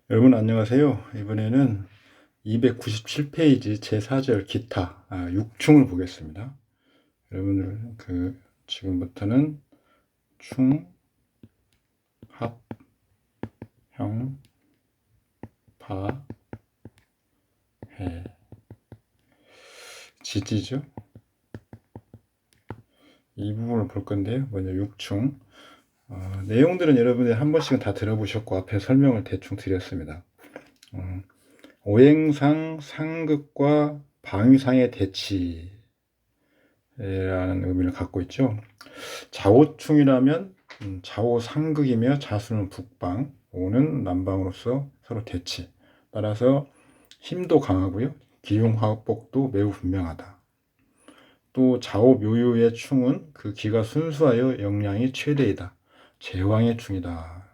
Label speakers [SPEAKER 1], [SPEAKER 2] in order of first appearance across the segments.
[SPEAKER 1] 여러분 안녕하세요. 이번에는 297페이지 제4절 기타 6충을 보겠습니다. 여러분들 지금부터는 충, 합, 형, 파, 해, 지지죠. 이 부분을 볼 건데요. 먼저 6충. 내용들은 여러분들이 한 번씩은 다 들어보셨고 앞에 설명을 대충 드렸습니다. 오행상 상극과 방위상의 대치라는 의미를 갖고 있죠. 좌오충이라면 좌오 상극이며 자수는 북방, 오는 남방으로서 서로 대치. 따라서 힘도 강하고요. 기흉화복도 매우 분명하다. 또 좌오 묘유의 충은 그 기가 순수하여 역량이 최대이다. 제왕의 충이다.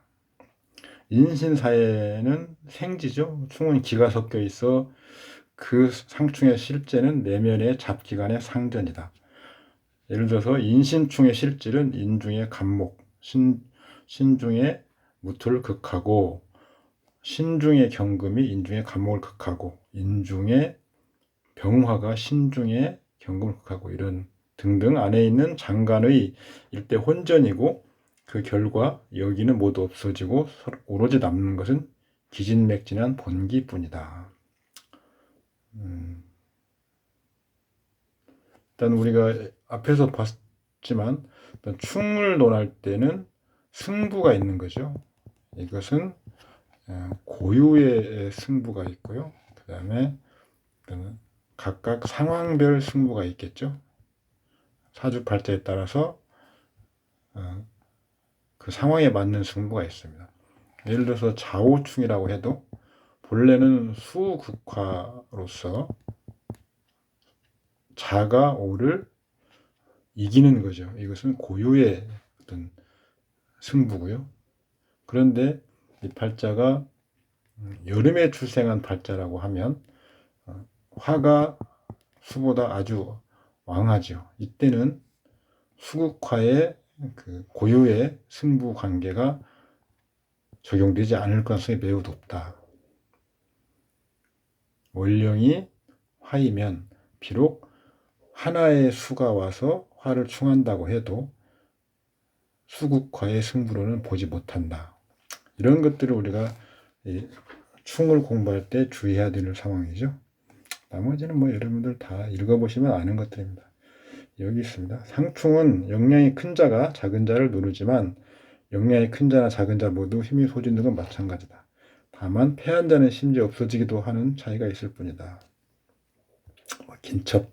[SPEAKER 1] 인신사에는 생지죠. 충은 기가 섞여 있어 그 상충의 실제는 내면의 잡기간의 상전이다. 예를 들어서 인신충의 실질은 인중의 간목, 신중의 무투를 극하고, 신중의 경금이 인중의 간목을 극하고, 인중의 병화가 신중의 경금을 극하고, 이런 등등 안에 있는 장간의 일대 혼전이고, 그 결과 여기는 모두 없어지고 오로지 남는 것은 기진맥진한 본기뿐이다. 일단 우리가 앞에서 봤지만 충을 논할 때는 승부가 있는 거죠. 이것은 고유의 승부가 있고요. 그 다음에 각각 상황별 승부가 있겠죠. 사주팔자에 따라서 그 상황에 맞는 승부가 있습니다. 예를 들어서 좌우충이라고 해도 본래는 수극화로서 자가 오를 이기는 거죠. 이것은 고유의 어떤 승부고요. 그런데 이 팔자가 여름에 출생한 팔자라고 하면 화가 수보다 아주 왕하죠. 이때는 수극화의 그 고유의 승부 관계가 적용되지 않을 가능성이 매우 높다. 월령이 화이면 비록 하나의 수가 와서 화를 충한다고 해도 수극화의 승부로는 보지 못한다. 이런 것들을 우리가 충을 공부할 때 주의해야 되는 상황이죠. 나머지는 뭐 여러분들 다 읽어보시면 아는 것들입니다. 여기 있습니다. 상충은 역량이 큰 자가 작은 자를 누르지만 역량이 큰 자나 작은 자 모두 힘이 소진된 건 마찬가지다. 다만 패한 자는 심지어 없어지기도 하는 차이가 있을 뿐이다. 긴첩.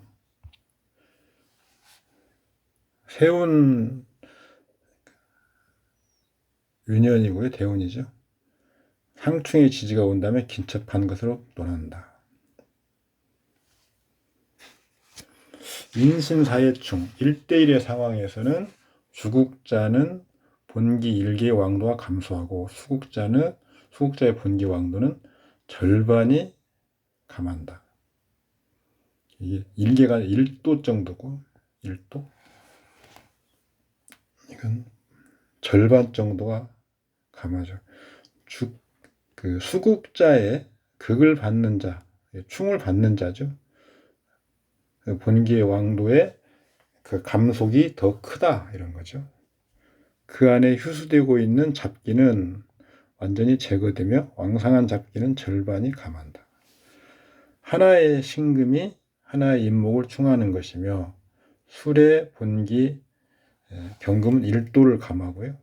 [SPEAKER 1] 세운 윤현이고요. 대운이죠. 상충의 지지가 온다면 긴첩한 것으로 논한다. 인신사회충 1대1의 상황에서는 주국자는 본기 일개의 왕도가 감소하고 수국자의 본기 왕도는 절반이 감한다. 이게 일개가 1도 정도고 1도 이건 절반 정도가 감하죠. 그 수국자의 극을 받는 자, 충을 받는 자죠. 그 본기의 왕도의 그 감속이 더 크다 이런 거죠. 그 안에 휴수되고 있는 잡기는 완전히 제거되며 왕상한 잡기는 절반이 감한다. 하나의 신금이 하나의 인목을 충하는 것이며 술의 본기 경금은 1도를 감하고요.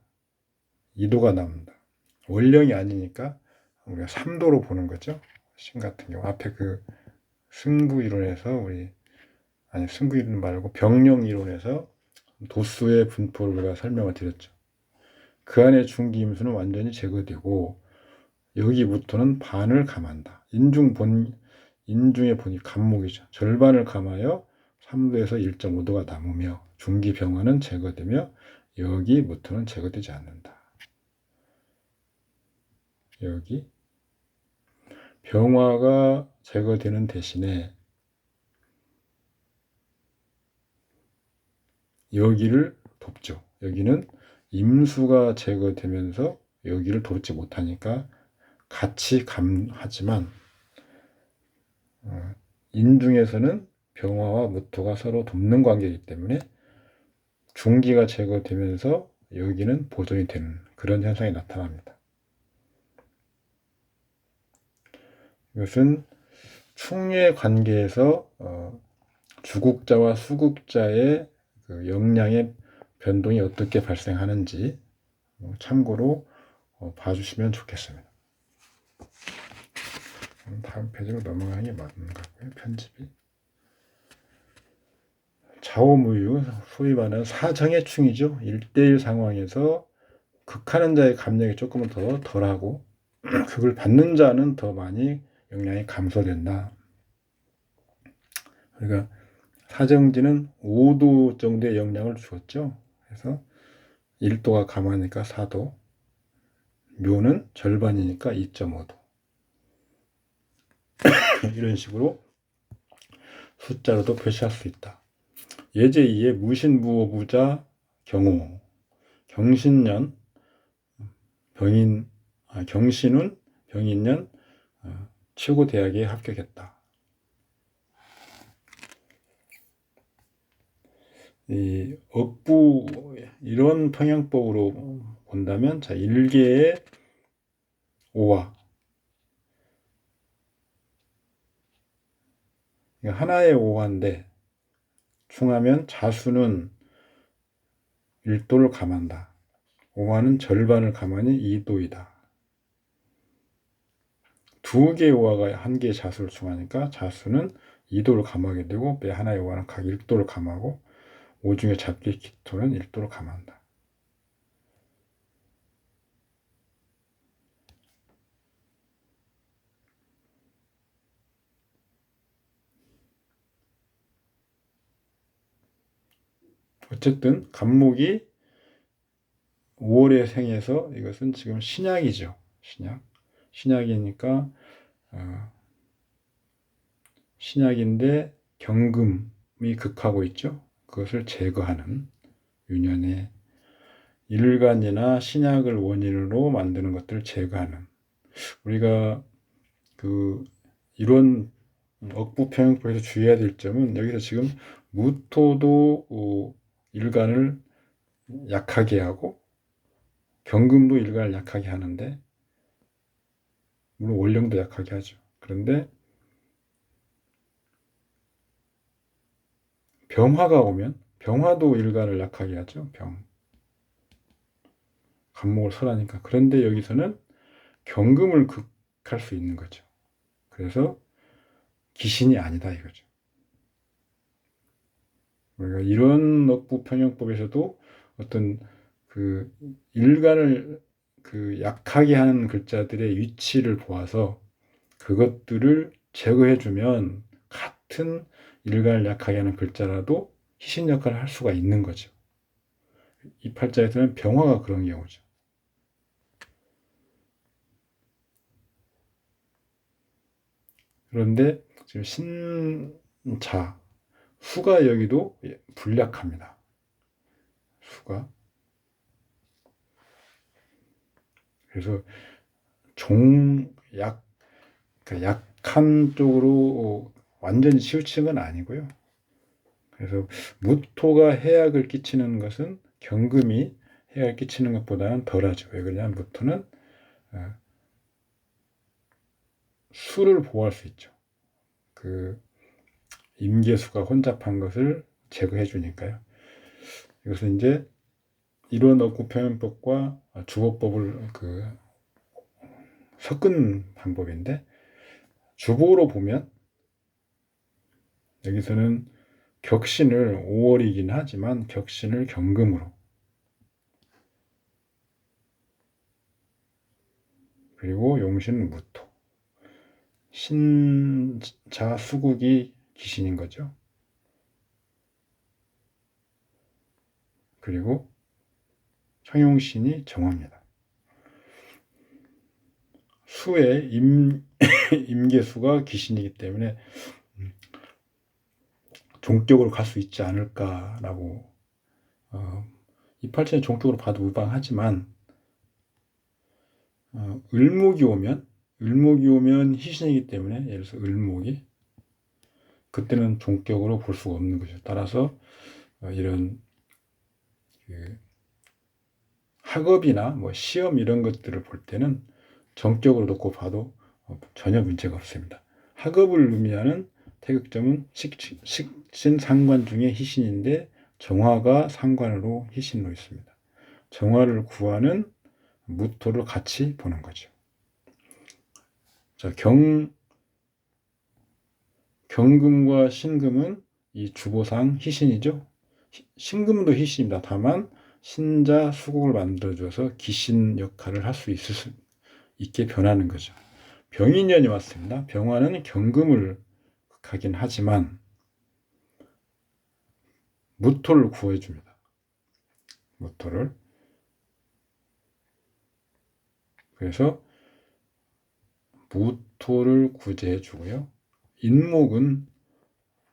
[SPEAKER 1] 2도가 남는다. 원령이 아니니까 우리가 3도로 보는 거죠. 신 같은 경우 앞에 그 승부 이론에서 승부 이론 말고 병령 이론에서 도수의 분포를 우리가 설명을 드렸죠. 그 안에 중기임수는 완전히 제거되고 여기부터는 반을 감한다. 인중의 본이 간목이죠. 절반을 감하여 3도에서 1.5도가 남으며 중기병화는 제거되며 여기부터는 제거되지 않는다. 여기 병화가 제거되는 대신에 여기를 돕죠. 여기는 임수가 제거되면서 여기를 돕지 못하니까 같이 감하지만 인중에서는 병화와 무토가 서로 돕는 관계이기 때문에 중기가 제거되면서 여기는 보존이 되는 그런 현상이 나타납니다. 이것은 충의 관계에서 주국자와 수국자의 그 영양의 변동이 어떻게 발생하는지 참고로 봐주시면 좋겠습니다. 다음 페이지로 넘어가는 게 맞는 것 같고요. 편집이 좌우무유, 소위 말하는 사정의 충이죠. 1대1 상황에서 극하는 자의 감량이 조금은 더 덜하고 그걸 받는 자는 더 많이 영향이 감소된다. 그러니까 사정지는 5도 정도의 영향을 주었죠. 그래서 1도가 감하니까 4도, 묘는 절반이니까 2.5도. 이런 식으로 숫자로도 표시할 수 있다. 예제2에 무신무오부자 경호, 경신년, 경신운, 병인년, 최고대학에 합격했다. 이 억부 이런 평형법으로 본다면 자 1개의 오화 하나의 오화인데 충하면 자수는 1도를 감한다. 오화는 절반을 감하니 2도이다. 두 개의 오화가 한 개의 자수를 충하니까 자수는 2도를 감하게 되고 매 하나의 오화는 각 1도를 감하고 오중의 잡기 기토는 1도를 감한다. 어쨌든 간목이 5월에 생해서 이것은 지금 신약이죠. 신약이니까 신약인데 경금이 극하고 있죠. 그것을 제거하는 유년의 일간이나 신약을 원인으로 만드는 것들을 제거하는 우리가 이런 억부평형법에서 주의해야 될 점은 여기서 지금 무토도 일간을 약하게 하고 경금도 일간을 약하게 하는데 물론 월령도 약하게 하죠. 그런데 병화가 오면 병화도 일간을 약하게 하죠. 간목을 설하니까. 그런데 여기서는 경금을 극할 수 있는 거죠. 그래서 귀신이 아니다 이거죠. 우리가 이런 억부평형법에서도 어떤 일간을 약하게 하는 글자들의 위치를 보아서 그것들을 제거해주면 같은 일간을 약하게 하는 글자라도 희신 역할을 할 수가 있는 거죠. 이 팔자에서는 병화가 그런 경우죠. 그런데 지금 신자, 수가 여기도 불약합니다. 수가. 그래서 약한 쪽으로 완전히 치우치는 건 아니고요. 그래서 무토가 해악을 끼치는 것은 경금이 해악을 끼치는 것보다는 덜하죠. 왜 그러냐면 무토는 수를 보호할 수 있죠. 임계수가 혼잡한 것을 제거해 주니까요. 이것은 이제 이론 억구표현법과 주보법을 섞은 방법인데 주보로 보면 여기서는 격신을 5월이긴 하지만 격신을 경금으로 그리고 용신은 무토 신자 수국이 기신인 거죠. 그리고 청용신이 정화입니다. 수의 임계수가 기신이기 때문에 종격으로 갈 수 있지 않을까라고 이 팔자는 종격으로 봐도 무방하지만 을목이 오면 을목이 오면 희신이기 때문에 예를 들어서 을목이 그때는 종격으로 볼 수가 없는 거죠. 따라서 이런 그 학업이나 뭐 시험 이런 것들을 볼 때는 정격으로 놓고 봐도 전혀 문제가 없습니다. 학업을 의미하는 태극점은 식신 상관 중에 희신인데 정화가 상관으로 희신으로 있습니다. 정화를 구하는 무토를 같이 보는 거죠. 자, 경금과 신금은 이 주보상 희신이죠. 신금도 희신입니다. 다만 신자 수국을 만들어줘서 기신 역할을 할 수 있게 변하는 거죠. 병인년이 왔습니다. 병화는 경금을 가긴 하지만 무토를 구해줍니다. 무토를. 그래서 무토를 구제해 주고요. 인목은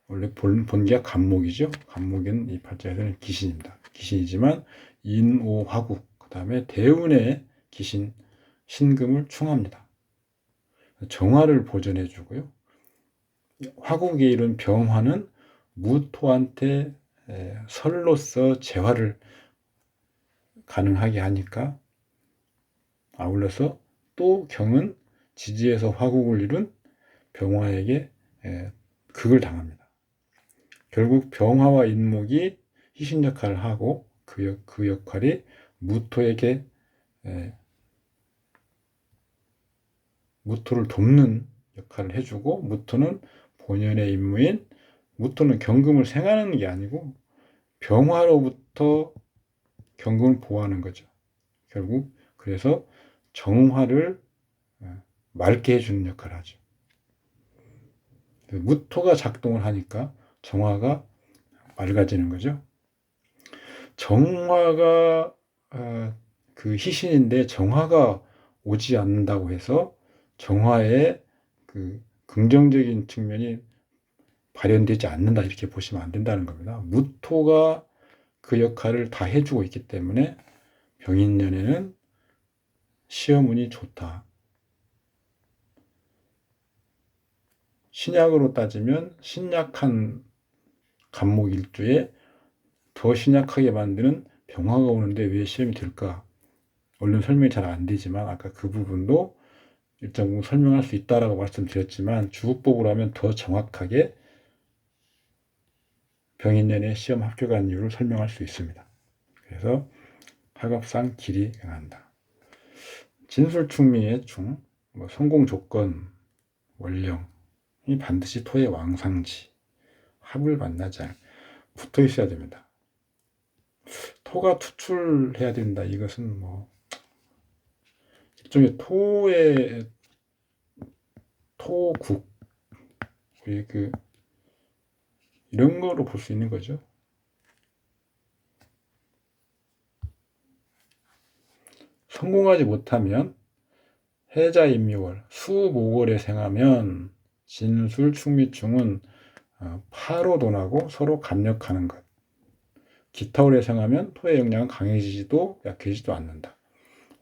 [SPEAKER 1] 원래 본기가 간목이죠. 간목은 이 팔자에서는 기신입니다. 기신이지만 인오화국, 그 다음에 대운의 기신 신금을 충합니다. 정화를 보존해 주고요. 화국에 이른 병화는 무토한테 설로서 재화를 가능하게 하니까 아울러서 또 경은 지지에서 화국을 이룬 병화에게 극을 당합니다. 결국 병화와 인목이 희신 역할을 하고 그 역할이 무토에게 무토를 돕는 역할을 해주고 무토는 본연의 임무인 무토는 경금을 생하는 게 아니고 병화로부터 경금을 보호하는 거죠. 결국 그래서 정화를 맑게 해주는 역할을 하죠. 무토가 작동을 하니까 정화가 맑아지는 거죠. 정화가 그 희신인데 정화가 오지 않는다고 해서 정화의 그 긍정적인 측면이 발현되지 않는다 이렇게 보시면 안 된다는 겁니다. 무토가 그 역할을 다 해주고 있기 때문에 병인년에는 시험운이 좋다. 신약으로 따지면 신약한 간목 일주에 더 신약하게 만드는 병화가 오는데 왜 시험이 될까? 얼른 설명이 잘 안 되지만 아까 그 부분도 일정 부분 설명할 수 있다라고 말씀드렸지만 주국법으로 하면 더 정확하게 병인년에 시험 합격한 이유를 설명할 수 있습니다. 그래서 학업상 길이 강한다. 진술충미의 충, 성공 조건, 원령이 반드시 토의 왕상지, 합을 만나지 않 붙어 있어야 됩니다. 토가 투출해야 된다. 이것은 일종의 토의 토국 이런 거로 볼 수 있는 거죠. 성공하지 못하면 해자인미월, 수목월에 생하면 진술, 충미충은 파로돈하고 서로 갑력하는 것. 기타월에 생하면 토의 영향은 강해지지도 약해지지도 않는다.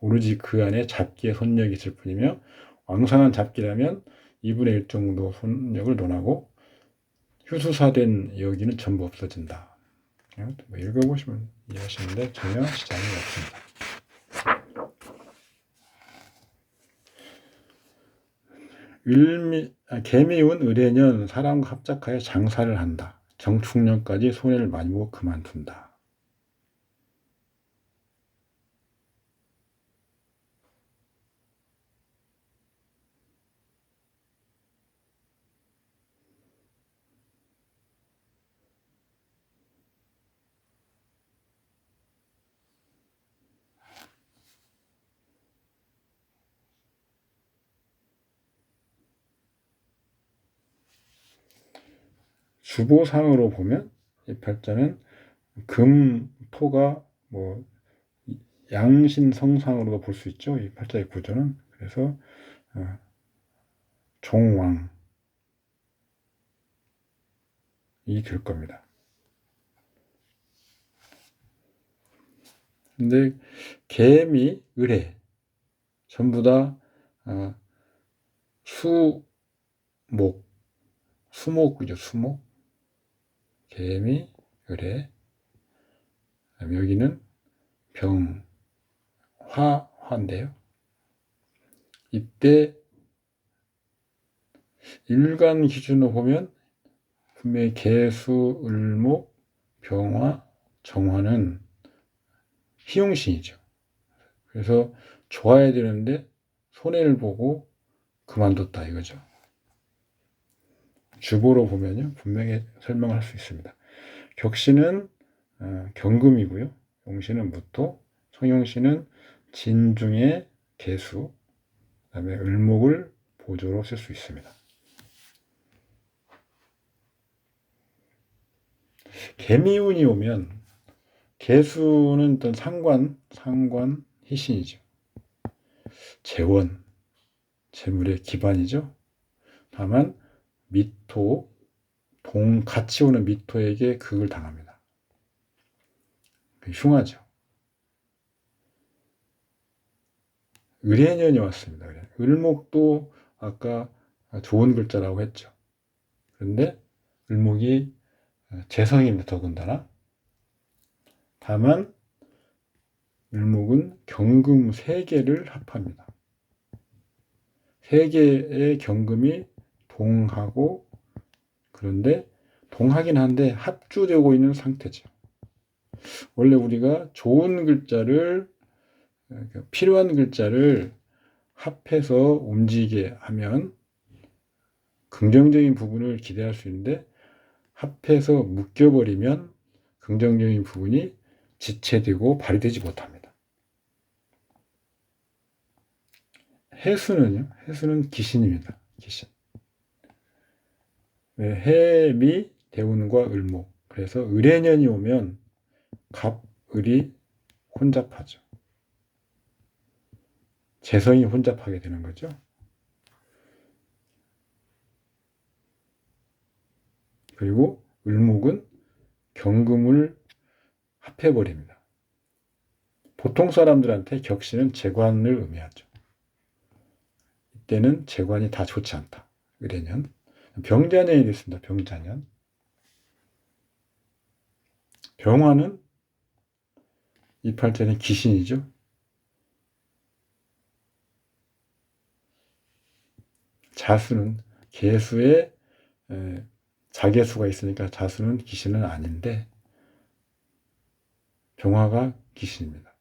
[SPEAKER 1] 오로지 그 안에 잡기의 손력이 있을 뿐이며 왕성한 잡기라면 2분의 1 정도 손력을 논하고 휴수사된 여기는 전부 없어진다. 읽어보시면 이해하시는데 전혀 지장이 없습니다. 개미운 을해년 사람과 합작하여 장사를 한다. 정축년까지 손해를 많이 보고 그만둔다. 주보상으로 보면 이 팔자는 금, 토가 양신성상으로도 볼 수 있죠. 이 팔자의 구조는. 그래서 종왕이 될 겁니다. 근데 개미, 을해 전부 다 수목, 수목이죠, 수목. 개미, 을에. 여기는 병, 화인데요. 이때 일간 기준으로 보면 분명히 개수, 을목, 병화, 정화는 희용신이죠. 그래서 좋아야 되는데 손해를 보고 그만뒀다 이거죠. 주보로 보면요 분명히 설명을 할 수 있습니다. 격신은 경금이고요. 용신은 무토, 성용신은 진중의 개수, 그 다음에 을목을 보조로 쓸 수 있습니다. 개미운이 오면 개수는 어떤 상관, 희신이죠. 재원, 재물의 기반이죠. 다만 미토, 같이 오는 미토에게 극을 당합니다. 흉하죠. 을해년이 왔습니다. 을목도 아까 좋은 글자라고 했죠. 그런데 을목이 재성입니다. 더군다나. 다만 을목은 경금 3개를 합합니다. 3개의 경금이 동하고, 그런데 동하긴 한데 합주되고 있는 상태죠. 원래 우리가 좋은 글자를, 필요한 글자를 합해서 움직이게 하면 긍정적인 부분을 기대할 수 있는데, 합해서 묶여버리면 긍정적인 부분이 지체되고 발휘되지 못합니다. 해수는 기신입니다. 기신. 해미, 대운과 을목. 그래서 을해년이 오면 갑, 을이 혼잡하죠. 재성이 혼잡하게 되는 거죠. 그리고 을목은 경금을 합해버립니다. 보통 사람들한테 격신은 재관을 의미하죠. 이때는 재관이 다 좋지 않다. 을해년. 병자년이 됐습니다. 병자년. 병화는 이 팔자는 기신이죠. 자수는 개수에 자개수가 있으니까 자수는 기신은 아닌데 병화가 기신입니다.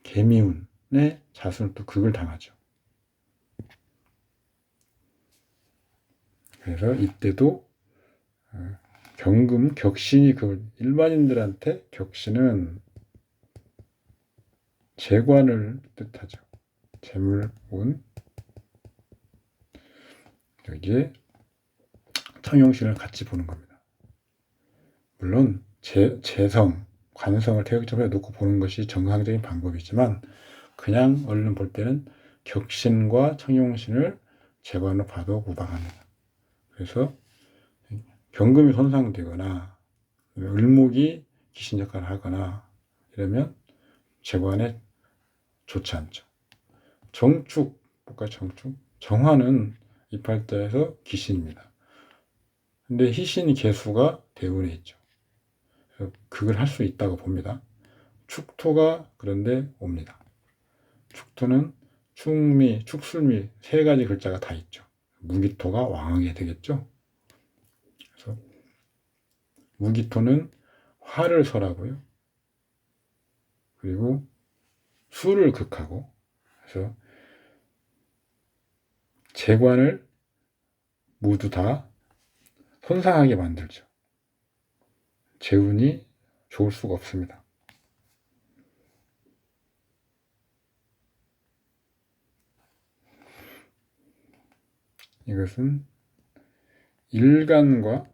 [SPEAKER 1] 개미운의 자수는 또 극을 당하죠. 그래서 이때도 경금, 격신이 일반인들한테 격신은 재관을 뜻하죠. 재물운. 여기에 청용신을 같이 보는 겁니다. 물론 재성, 관성을 태극점에 놓고 보는 것이 정상적인 방법이지만 그냥 얼른 볼 때는 격신과 청용신을 재관으로 봐도 무방합니다. 그래서 경금이 손상되거나 을목이 기신 역할을 하거나 이러면 재관에 좋지 않죠. 정축, 볼까요? 정화는 이 팔자에서 기신입니다. 근데 희신 개수가 대운에 있죠. 그래서 극을 할 수 있다고 봅니다. 축토가 그런데 옵니다. 축토는 축미, 축술미 3가지 글자가 다 있죠. 무기토가 왕하게 되겠죠. 그래서 무기토는 화를 설하고요. 그리고 수를 극하고, 그래서 재관을 모두 다 손상하게 만들죠. 재운이 좋을 수가 없습니다. 이것은 일간과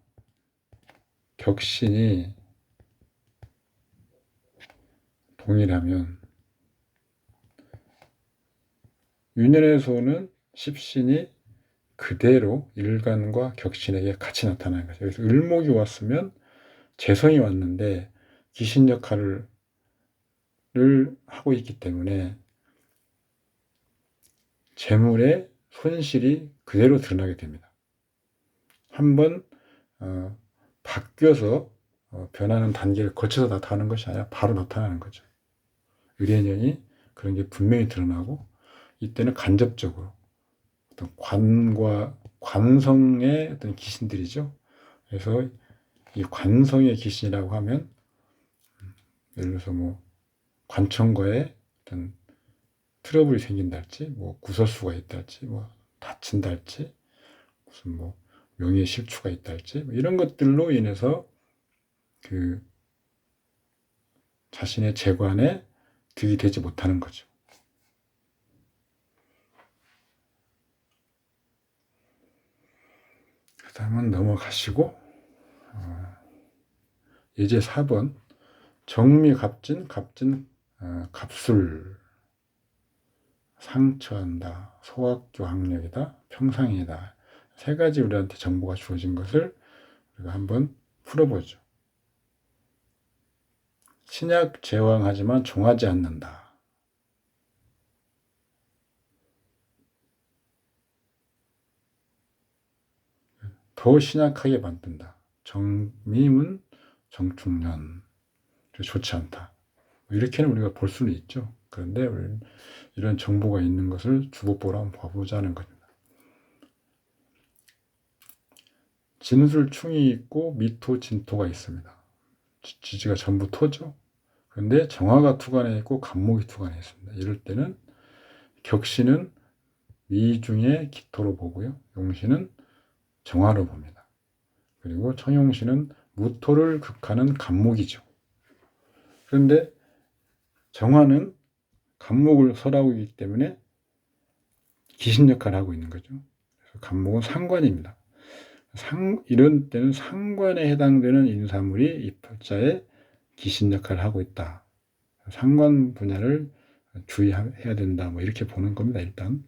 [SPEAKER 1] 격신이 동일하면 윤년에서 오는 십신이 그대로 일간과 격신에게 같이 나타나는 거죠. 그래서 을목이 왔으면 재성이 왔는데 기신 역할을 하고 있기 때문에 재물의 손실이 그대로 드러나게 됩니다. 한번 바뀌어서 변하는 단계를 거쳐서 나타나는 것이 아니라 바로 나타나는 거죠. 의례년이 그런 게 분명히 드러나고, 이때는 간접적으로 어떤 관성의 어떤 귀신들이죠. 그래서 이 관성의 귀신이라고 하면, 예를 들어서 뭐 관청과의 어떤 트러블이 생긴다 할지, 뭐 구설수가 있다 할지, 뭐 다친다 할지, 무슨 뭐 명예 실추가 있다 할지, 뭐 이런 것들로 인해서 그 자신의 재관에 득이 되지 못하는 거죠. 그 다음은 넘어가시고, 예제 4번 정미갑진, 갑술, 상처한다, 소학교학력이다, 평상이다. 세 가지 우리한테 정보가 주어진 것을 우리가 한번 풀어보죠. 신약 제왕하지만 종하지 않는다. 더 신약하게 만든다. 정미문, 정충년. 좋지 않다. 이렇게는 우리가 볼 수는 있죠. 그런데 우리는 이런 정보가 있는 것을 주법보로 한번 봐보자는 겁니다. 진술충이 있고 미토, 진토가 있습니다. 지지가 전부 토죠. 그런데 정화가 투관해 있고 간목이 투관해 있습니다. 이럴 때는 격신은 미중의 기토로 보고요. 용신은 정화로 봅니다. 그리고 청용신은 무토를 극하는 간목이죠. 그런데 정화는 간목을 설하고 있기 때문에 귀신 역할을 하고 있는 거죠. 그래서 간목은 상관입니다. 이런 때는 상관에 해당되는 인사물이 이 팔자에 귀신 역할을 하고 있다. 상관 분야를 주의해야 된다. 뭐 이렇게 보는 겁니다. 일단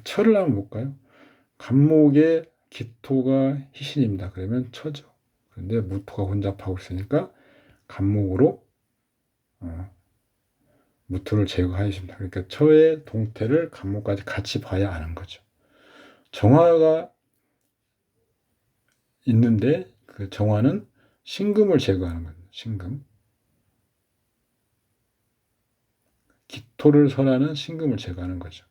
[SPEAKER 1] 철을 한번 볼까요? 간목의 기토가 희신입니다. 그러면 처죠. 그런데 무토가 혼잡하고 있으니까 간목으로 무토를 제거하십니다. 그러니까 처의 동태를 간목까지 같이 봐야 아는 거죠. 정화가 있는데 그 정화는 신금을 제거하는 거죠. 신금. 기토를 설하는 신금을 제거하는 거죠.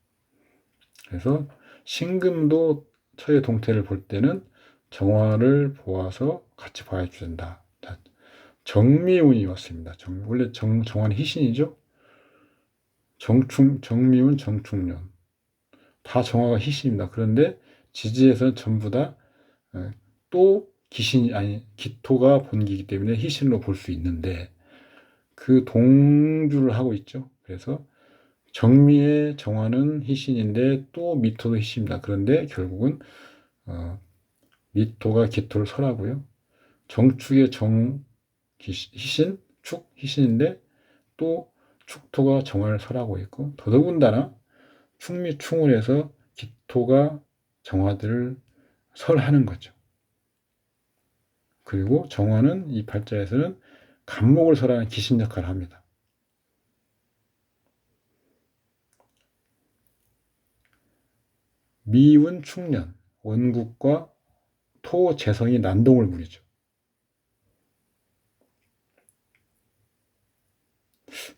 [SPEAKER 1] 그래서 신금도 처의 동태를 볼 때는 정화를 보아서 같이 봐야 된다. 정미운이 왔습니다. 원래 정화는 희신이죠. 정미운, 정충년. 다 정화가 희신입니다. 그런데 지지에서는 전부 다 또 기토가 본기이기 때문에 희신으로 볼 수 있는데 그 동주를 하고 있죠. 그래서 정미의 정화는 희신인데 또 미토도 희신입니다. 그런데 결국은 미토가 기토를 설하고요. 정축의 희신, 축 희신인데 또 축토가 정화를 설하고 있고, 더더군다나 축미충을 해서 기토가 정화들을 설하는 거죠. 그리고 정화는 이 팔자에서는 간목을 설하는 기신 역할을 합니다. 미운 충년, 원국과 토 재성이 난동을 부리죠.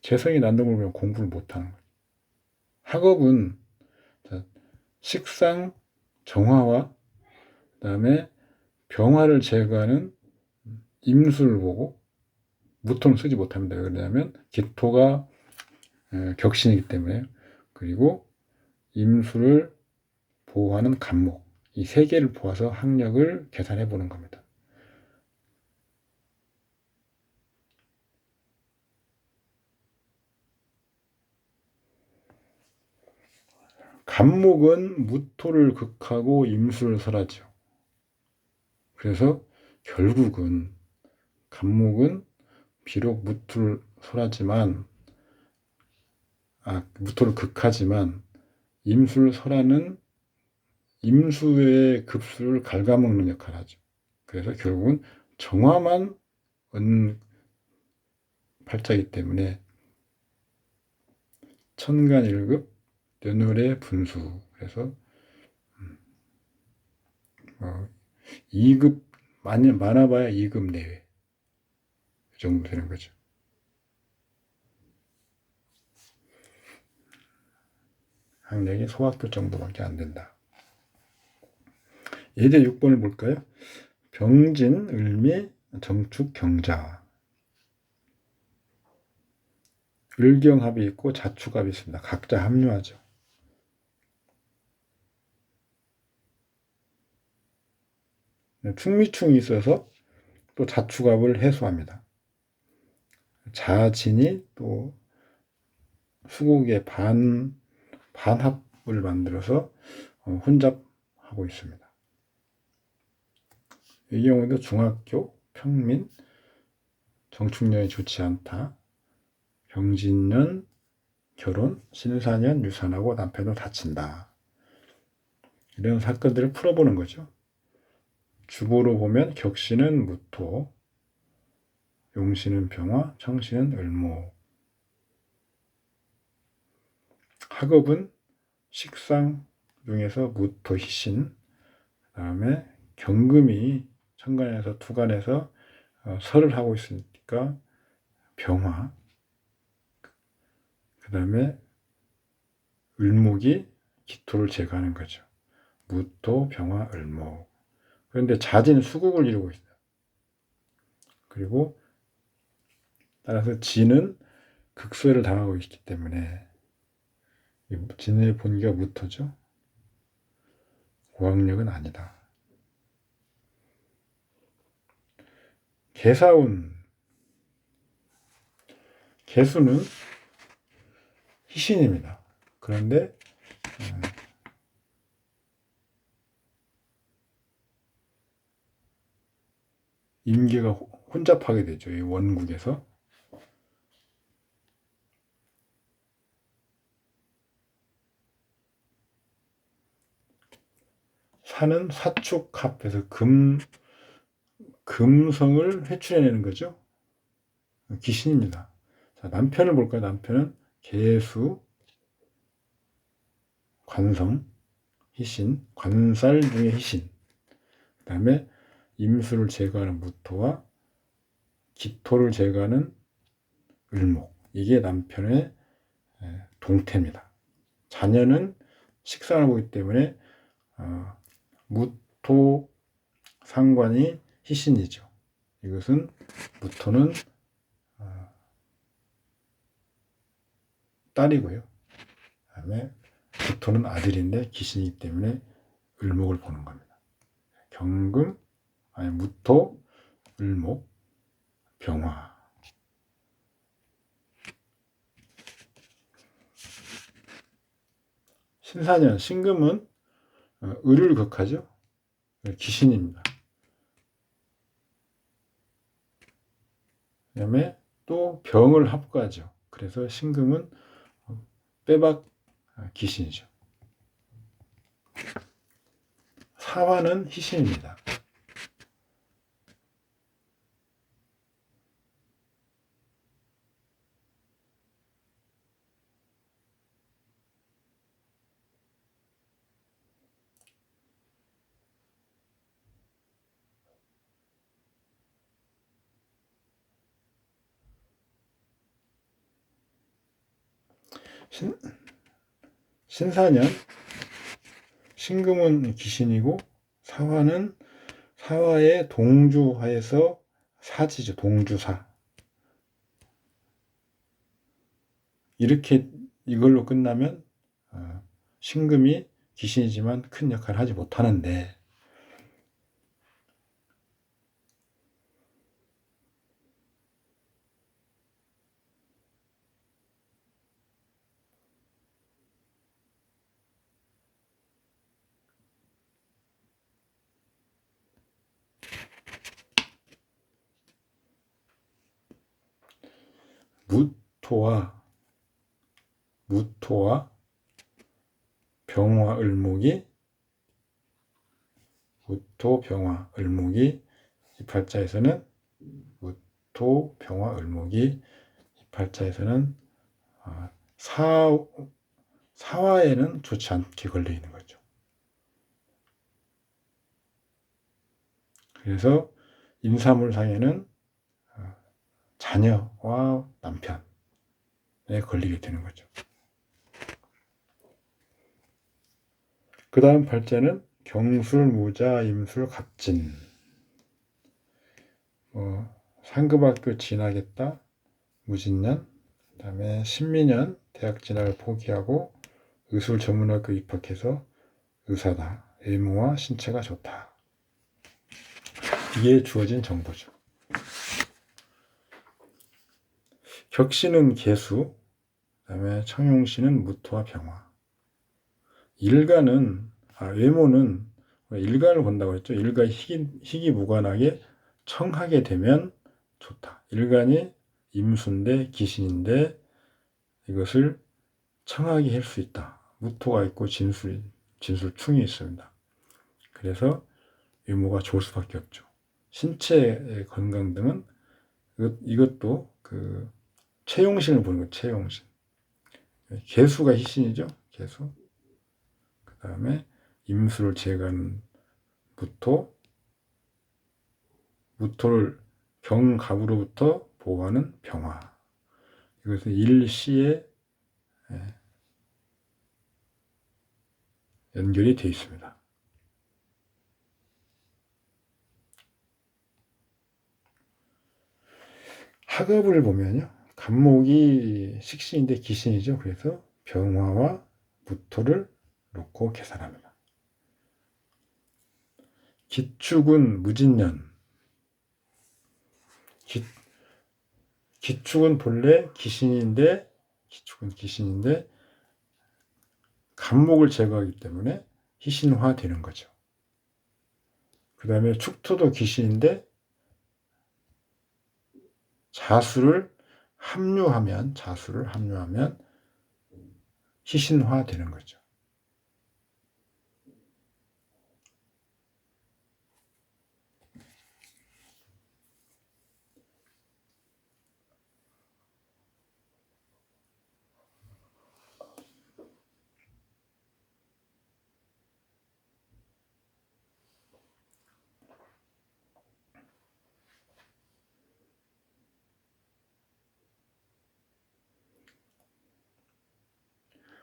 [SPEAKER 1] 재성이 난동을 부리면 공부를 못하는 거죠. 학업은 식상, 정화와 그다음에 병화를 제거하는 임수를 보고 무토는 쓰지 못합니다. 왜냐하면 기토가 격신이기 때문에. 그리고 임수를 보호하는 간목, 이 세 개를 보아서 학력을 계산해 보는 겁니다. 간목은 무토를 극하고 임수를 설하죠. 그래서 결국은 간목은 비록 무토를 설하지만 무토를 극하지만 임수를 설하는 임수의 급수를 갉아먹는 역할을 하죠. 그래서 결국은 정화만 팔자이기 때문에 천간 1급 며느리의 분수. 그래서 2급 많아봐야 2급 내외 그 정도 되는 거죠. 학력이 소학교 정도밖에 안 된다. 예제 6번을 볼까요? 병진, 을미, 정축, 경자. 을경합이 있고 자축합이 있습니다. 각자 합류하죠. 충미충이 있어서 또 자축합을 해소합니다. 자진이 또 수국의 반합을 만들어서 혼잡하고 있습니다. 이 경우에도 중학교, 평민, 정축년이 좋지 않다. 병진년, 결혼, 신사년, 유산하고 남편도 다친다. 이런 사건들을 풀어보는 거죠. 주보로 보면 격신은 무토, 용신은 병화, 청신은 을목. 학업은 식상 중에서 무토, 희신, 그 다음에 경금이 천간에서 투간에서 설을 하고 있으니까 병화, 그 다음에 을목이 기토를 제거하는 거죠. 무토, 병화, 을목. 그런데 자진 수국을 이루고 있어요. 그리고 따라서 진은 극소를 당하고 있기 때문에 진의 본기가 무토죠. 고학력은 아니다. 개사운, 개수는 희신입니다. 그런데 임계가 혼잡하게 되죠. 이 원국에서. 사는 사축합해서 금성을 회출해내는 거죠. 귀신입니다. 자, 남편을 볼까요? 남편은 개수, 관성, 희신, 관살 중에 희신. 그 다음에 임수를 제거하는 무토와 기토를 제거하는 을목. 이게 남편의 동태입니다. 자녀는 식상을 보기 때문에 무토 상관이 희신이죠. 이것은 무토는 딸이고요. 그다음에 기토는 아들인데 귀신이기 때문에 을목을 보는 겁니다. 경금, 무토, 을목, 병화. 신사년, 신금은 을을 극하죠. 귀신입니다. 그 다음에 또 병을 합과하죠. 그래서 신금은 빼박 귀신이죠. 사화는 희신입니다. 신사년, 신금은 귀신이고 사화의 동주하에서 사지죠. 동주사. 이렇게 이걸로 끝나면 신금이 귀신이지만 큰 역할을 하지 못하는데 무토와 병화 을목이 무토 병화 을목이 이 팔자에서는 무토 병화 을목이 이 팔자에서는 사화에는 좋지 않게 걸려 있는 거죠. 그래서 인사물상에는 자녀와 남편에 걸리게 되는 거죠. 그 다음 팔자는 경술, 무자, 임술, 갑진. 상급학교 진학했다, 무진년. 그 다음에 신민년, 대학 진학을 포기하고 의술 전문학교 입학해서 의사다. 외모와 신체가 좋다. 이게 주어진 정보죠. 격신은 개수, 그 다음에 청용신은 무토와 병화. 일간은, 외모는 일간을 본다고 했죠. 일간 희기 무관하게 청하게 되면 좋다. 일간이 임수인데 기신인데 이것을 청하게 할 수 있다. 무토가 있고 진술충이 있습니다. 그래서 외모가 좋을 수밖에 없죠. 신체의 건강 등은 이것도 그 채용신을 보는 거예요. 채용신. 개수가 희신이죠. 개수. 그 다음에 임수를 제거하는 무토를 경갑으로부터 보호하는 병화. 이것은 일시에 연결이 되어 있습니다. 학업을 보면요. 간목이 식신인데 기신이죠. 그래서 병화와 무토를 놓고 계산합니다. 기축은 무진년. 기축은 본래 기신인데 간목을 제거하기 때문에 희신화 되는 거죠. 그 다음에 축토도 기신인데 자수를 합류하면 희신화 되는 거죠.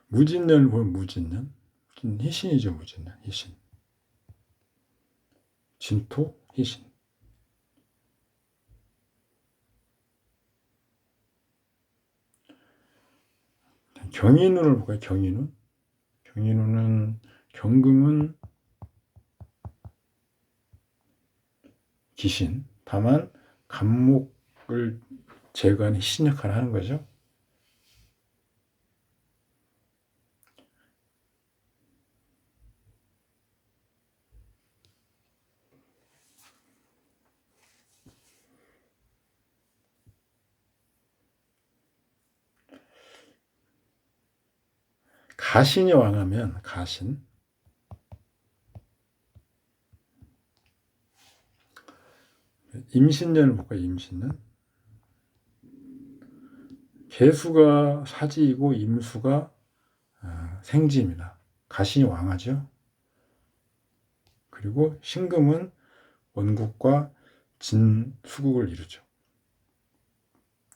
[SPEAKER 1] 무진년을 보면 무진년. 희신이죠. 무진년. 희신. 진토, 희신. 경인운을 볼까요? 경인운. 경금은 기신. 다만 간목을 제거하는 희신 역할을 하는 거죠. 가신이 왕하면 임신년을 볼까요? 임신년. 개수가 사지이고 임수가 생지입니다. 가신이 왕하죠. 그리고 신금은 원국과 진수국을 이루죠.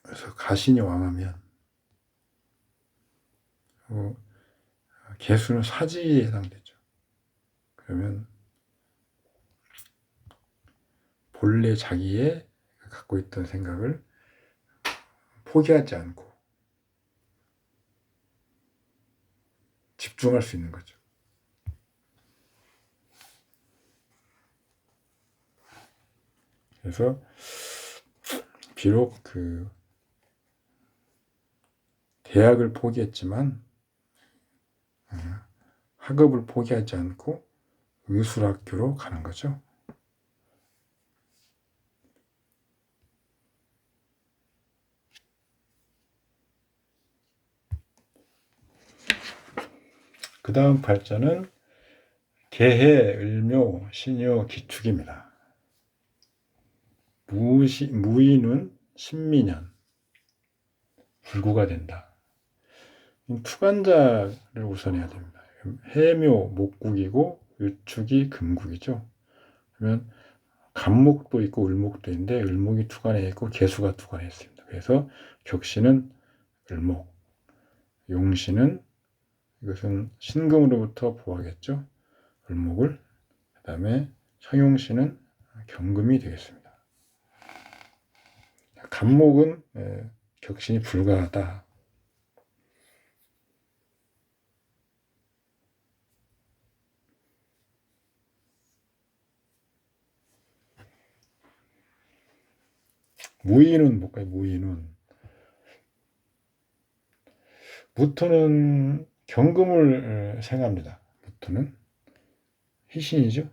[SPEAKER 1] 그래서 가신이 왕하면 개수는 사지에 해당되죠. 그러면 본래 자기의 갖고 있던 생각을 포기하지 않고 집중할 수 있는 거죠. 그래서 비록 대학을 포기했지만 학업을 포기하지 않고 의술학교로 가는 거죠. 그 다음 팔자는 개해, 을묘, 신요, 기축입니다. 무인은 신민년, 불구가 된다. 투간자를 우선해야 됩니다. 해묘 목국이고 유축이 금국이죠. 그러면 간목도 있고 을목도 있는데 을목이 투간에 있고 개수가 투간에 있습니다. 그래서 격신은 을목, 용신은 이것은 신금으로부터 보하겠죠. 을목을. 그 다음에 청용신은 경금이 되겠습니다. 간목은 격신이 불가하다. 무인은 뭘까요? 무토는 경금을 생합니다. 무토는 희신이죠.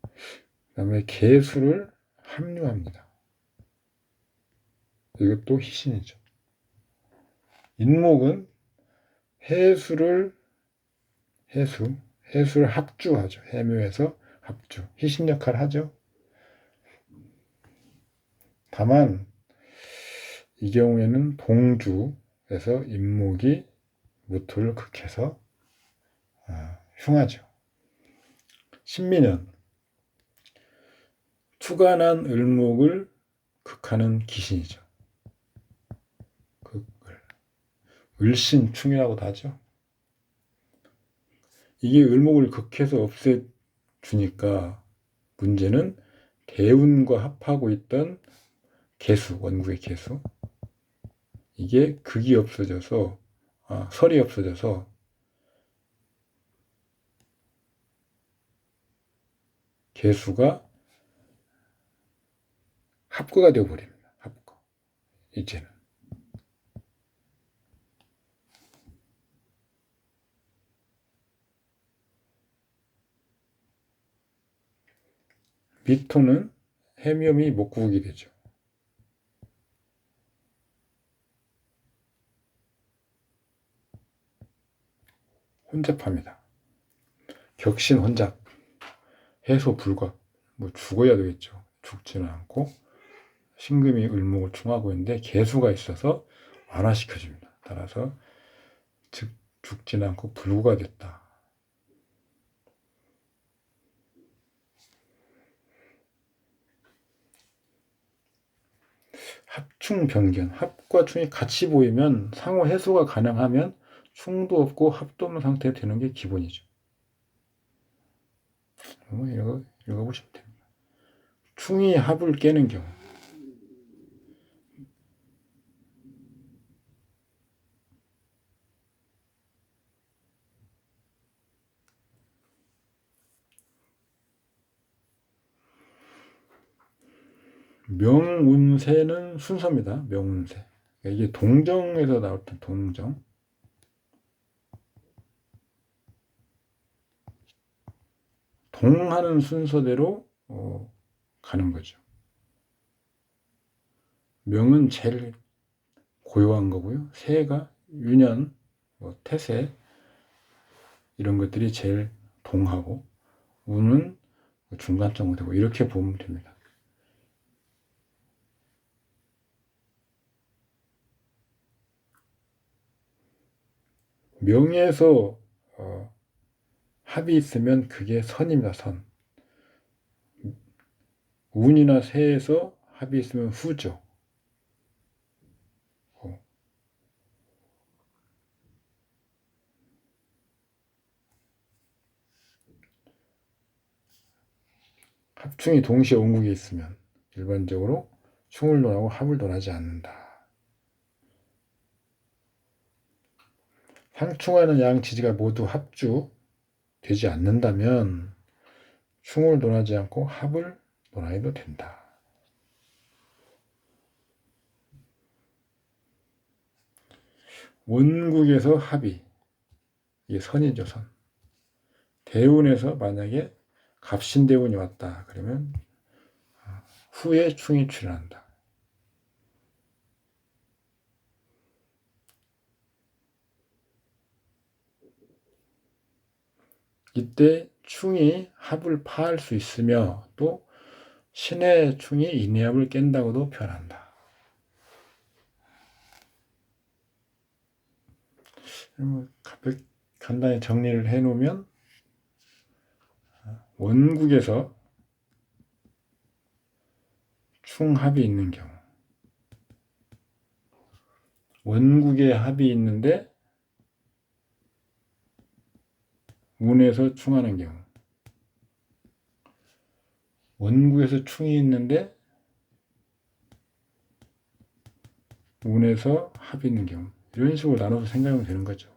[SPEAKER 1] 그 다음에 개수를 합류합니다. 이것도 희신이죠. 인목은 해수를 합주하죠. 해묘에서 합주. 희신 역할을 하죠. 다만 이 경우에는 동주에서 인목이 무토를 극해서 흉하죠. 신민은 투간한 을목을 극하는 기신이죠. 을신충이라고도 하죠. 이게 을목을 극해서 없애주니까 문제는 대운과 합하고 있던 개수, 원국의 개수, 이게 극이 없어져서 설이 없어져서 개수가 합거가 되어버립니다. 합거. 이제는. 미토는 해묘이 목국이 되죠. 혼잡합니다. 격신 혼잡. 해소 불가. 죽어야 되겠죠. 죽지는 않고 신금이 을목을 충하고 있는데 개수가 있어서 완화시켜줍니다. 따라서 즉 죽지는 않고 불구가 됐다. 합충 변견. 합과 충이 같이 보이면 상호 해소가 가능하면 충도 없고 합도 없는 상태가 되는 게 기본이죠. 읽어보시면 됩니다. 충이 합을 깨는 경우. 명운세는 순서입니다. 명운세. 이게 동정에서 나왔던 동정. 동하는 순서대로 가는 거죠. 명은 제일 고요한 거고요. 세가 유년, 태세 이런 것들이 제일 동하고 운은 중간점으로 되고 이렇게 보면 됩니다. 명에서 합이 있으면 그게 선입니다. 선. 운이나 세에서 합이 있으면 후죠. 합충이 동시에 원국에 있으면 일반적으로 충을 논하고 합을 논하지 않는다. 상충하는 양 지지가 모두 합주 되지 않는다면 충을 논하지 않고 합을 논하여도 된다. 원국에서 합이, 이게 선이죠, 선. 대운에서 만약에 갑신대운이 왔다 그러면 후에 충이 출현한다. 이때 충이 합을 파할 수 있으며 또 신의 충이 인해합을 깬다고도 표현한다. 간단히 정리를 해 놓으면 원국에서 충합이 있는 경우, 원국에 합이 있는데 운에서 충하는 경우, 원국에서 충이 있는데 운에서 합이 있는 경우, 이런 식으로 나눠서 생각하면 되는 거죠.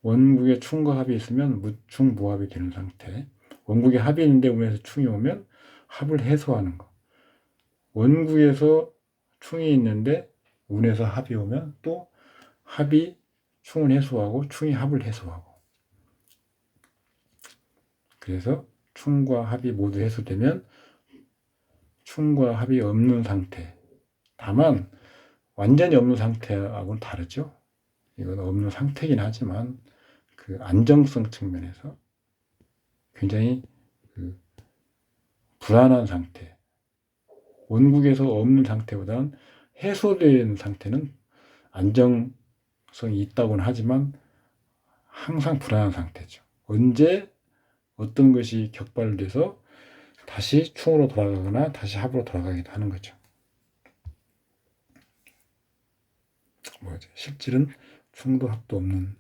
[SPEAKER 1] 원국에 충과 합이 있으면 무충 무합이 되는 상태, 원국에 합이 있는데 운에서 충이 오면 합을 해소하는 거, 원국에서 충이 있는데 운에서 합이 오면 또 합이 충을 해소하고 충이 합을 해소하고, 그래서 충과 합이 모두 해소되면 충과 합이 없는 상태. 다만 완전히 없는 상태하고는 다르죠. 이건 없는 상태긴 하지만 그 안정성 측면에서 굉장히 불안한 상태, 원국에서 없는 상태보다는 해소된 상태는 안정성이 있다고는 하지만 항상 불안한 상태죠. 언제 어떤 것이 격발돼서 다시 충으로 돌아가거나 다시 합으로 돌아가기도 하는 거죠. 실질은 충도 합도 없는,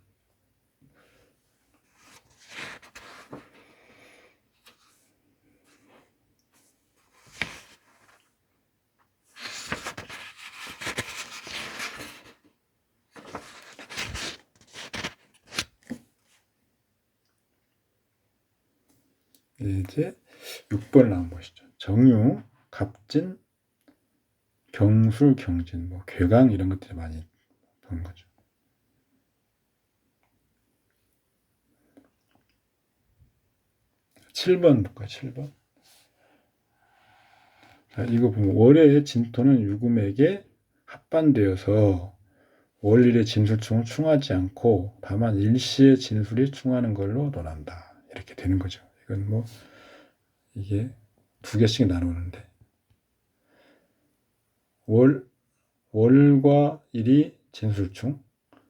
[SPEAKER 1] 이제 6번을 한번 보시죠. 정유, 갑진, 경술, 경진, 괴강 이런 것들이 많이 보는 거죠. (7번) 볼까요? 7번. 자, 이거 보면 월의 진토는 유금에게 합반되어서 월일의 진술충을 충하지 않고 다만 일시의 진술이 충하는 걸로 논한다. 이렇게 되는 거죠. 이건 이게 두 개씩 나누는데, 월과 일이 진술충,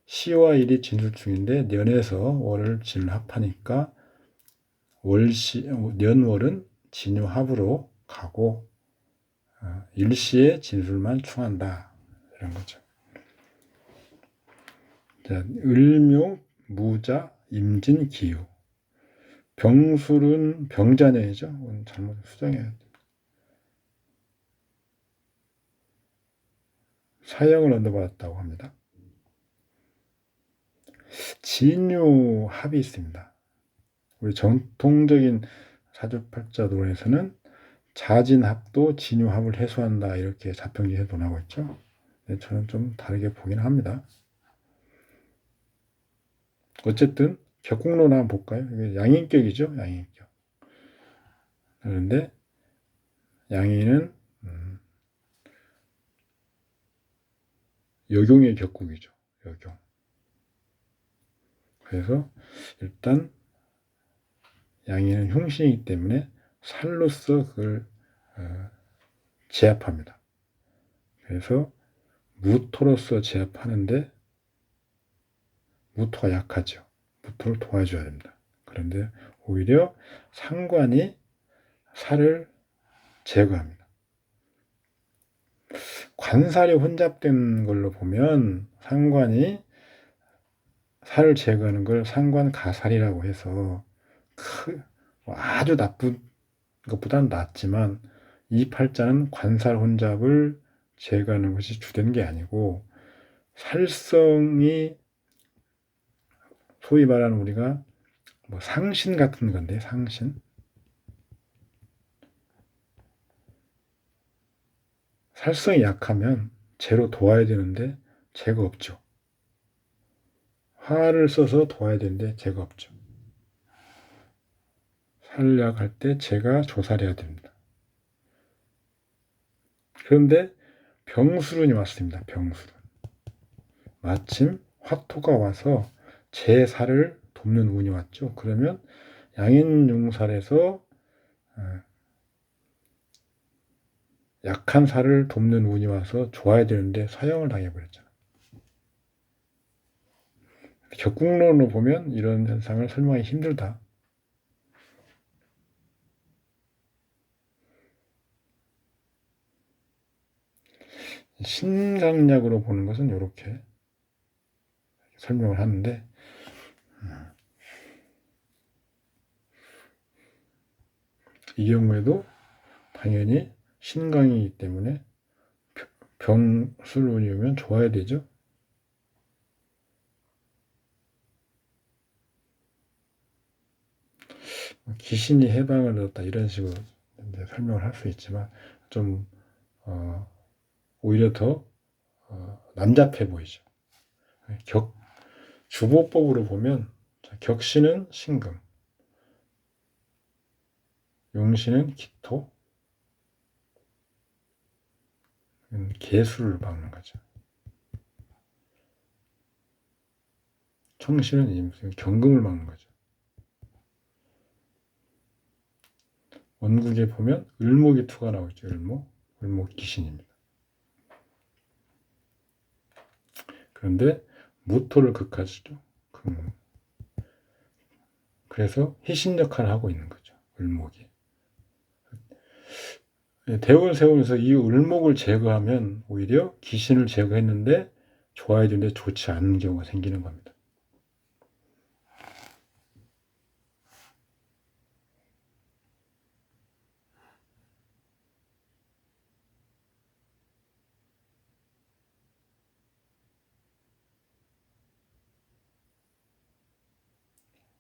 [SPEAKER 1] 시와 일이 진술충인데 년에서 월을 진을 합하니까 년월은 진유합으로 가고 일시의 진술만 충한다. 이런 거죠. 자, 을묘, 무자, 임진, 기유. 병술은 병자년이죠. 잘못 수정해야 돼. 사형을 얻어받았다고 합니다. 진유합이 있습니다. 우리 정통적인 사주팔자론에서는 자진합도 진유합을 해소한다, 이렇게 자평지에 논하고 있죠. 근데 저는 좀 다르게 보긴 합니다. 어쨌든 격국론 한번 볼까요? 이게 양인격이죠. 양인격. 그런데 양인은 여경의 격국이죠. 여경. 그래서 일단 양인은 흉신이기 때문에 살로서 그걸 제압합니다. 그래서 무토로서 제압하는데 무토가 약하죠. 무토를 도와줘야 됩니다. 그런데 오히려 상관이 살을 제거합니다. 관살이 혼잡된 걸로 보면 상관이 살을 제거하는 걸 상관가살이라고 해서 아주 나쁜 것보다는 낫지만, 이 팔자는 관살 혼잡을 제거하는 것이 주된 게 아니고 살성이 소위 말하는 우리가 상신 같은 건데, 상신. 살성이 약하면 재로 도와야 되는데 재가 없죠. 화를 써서 도와야 되는데 재가 없죠. 살약할 때 재가 조살해야 됩니다. 그런데 병수run이 왔습니다. 병수룬. 마침 화토가 와서 제 살을 돕는 운이 왔죠. 그러면 양인용살에서 약한 살을 돕는 운이 와서 좋아야 되는데 사형을 당해버렸잖아. 적국론으로 보면 이런 현상을 설명하기 힘들다. 신강약으로 보는 것은 이렇게 설명을 하는데, 이 경우에도 당연히 신강이기 때문에 병술운이 오면 좋아야 되죠. 귀신이 해방을 얻었다 이런 식으로 이제 설명을 할 수 있지만 좀 오히려 더 남잡해 보이죠. 주보법으로 보면 격신은 신금, 용신은 기토, 개수를 막는 거죠. 청신은 경금을 막는 거죠. 원국에 보면 을목이 투가 나오죠. 을목 귀신입니다. 그런데 무토를 극하시죠. 그래서 희신 역할을 하고 있는 거죠. 을목이. 대운세운에서 이 을목을 제거하면 오히려 귀신을 제거했는데 좋아야 되는데 좋지 않은 경우가 생기는 겁니다.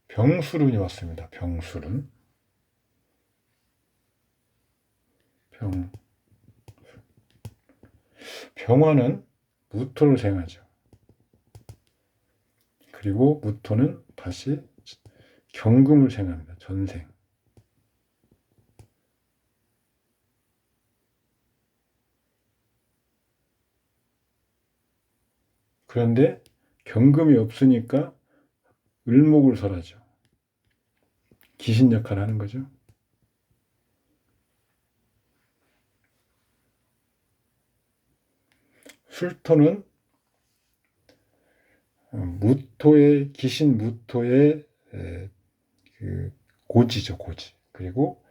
[SPEAKER 1] 병술운이 왔습니다. 병술운. 병화는 무토를 생하죠. 그리고 무토는 다시 경금을 생합니다. 전생. 그런데 경금이 없으니까 을목을 설하죠. 귀신 역할을 하는 거죠. 술토는 귀신 무토의 그 고지죠, 고지. 그리고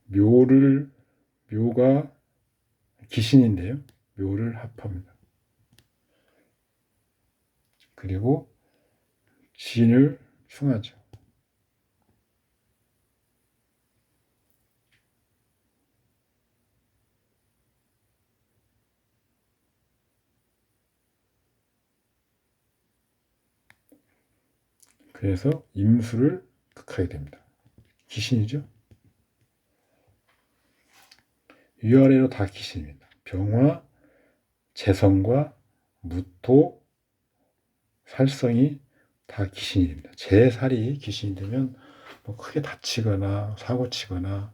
[SPEAKER 1] 묘가 귀신인데요. 묘를 합합니다. 그리고 진을 흉하죠. 그래서 임수를 극하게 됩니다. 귀신이죠. 위아래로 다 귀신입니다. 병화, 재성과 무토, 살성이 다 귀신이 됩니다. 재살이 귀신이 되면 뭐 크게 다치거나 사고 치거나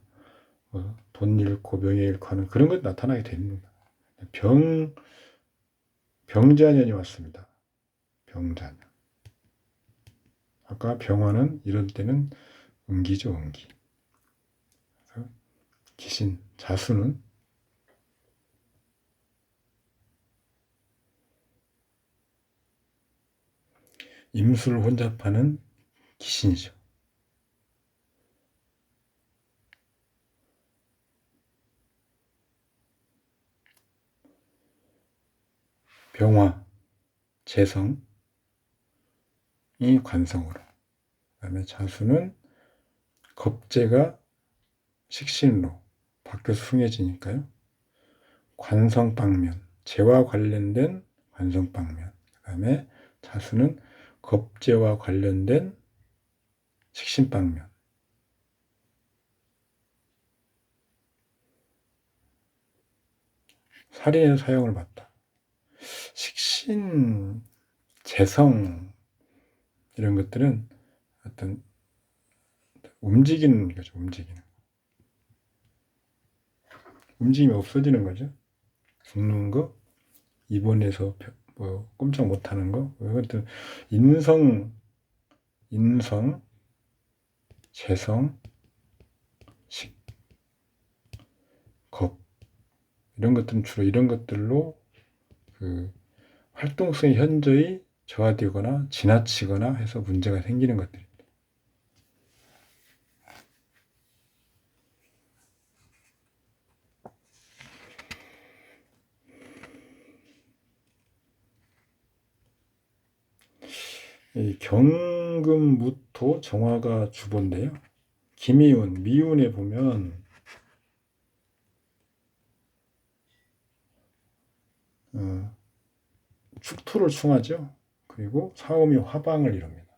[SPEAKER 1] 돈 잃고 명예 잃고 하는 그런 것이 나타나게 됩니다. 병자년이 왔습니다. 병자년. 아까 병화는 이런 때는 음기죠, 음기. 그래서 귀신, 자수는 임수를 혼잡하는 귀신이죠. 병화, 재성이 관성으로. 그 다음에 자수는 겁재가 식신으로 바뀌어서 흉해지니까요. 관성방면, 재와 관련된 관성방면. 그 다음에 자수는 겁재와 관련된 식신방면. 살인에 사용을 받다. 식신, 재성 이런 것들은 어떤 움직이는 거죠. 움직임이 없어지는 거죠. 죽는 거, 입원해서 뭐 꼼짝 못하는 거, 이것도 인성, 재성, 식, 겁 이런 것들은 주로 이런 것들로 그 활동성이 현저히 저하되거나 지나치거나 해서 문제가 생기는 것들입니다. 이 경금무토 정화가 주보인데요. 기미운, 미운에 보면 축토를 충하죠. 그리고 사오미 화방을 이룹니다.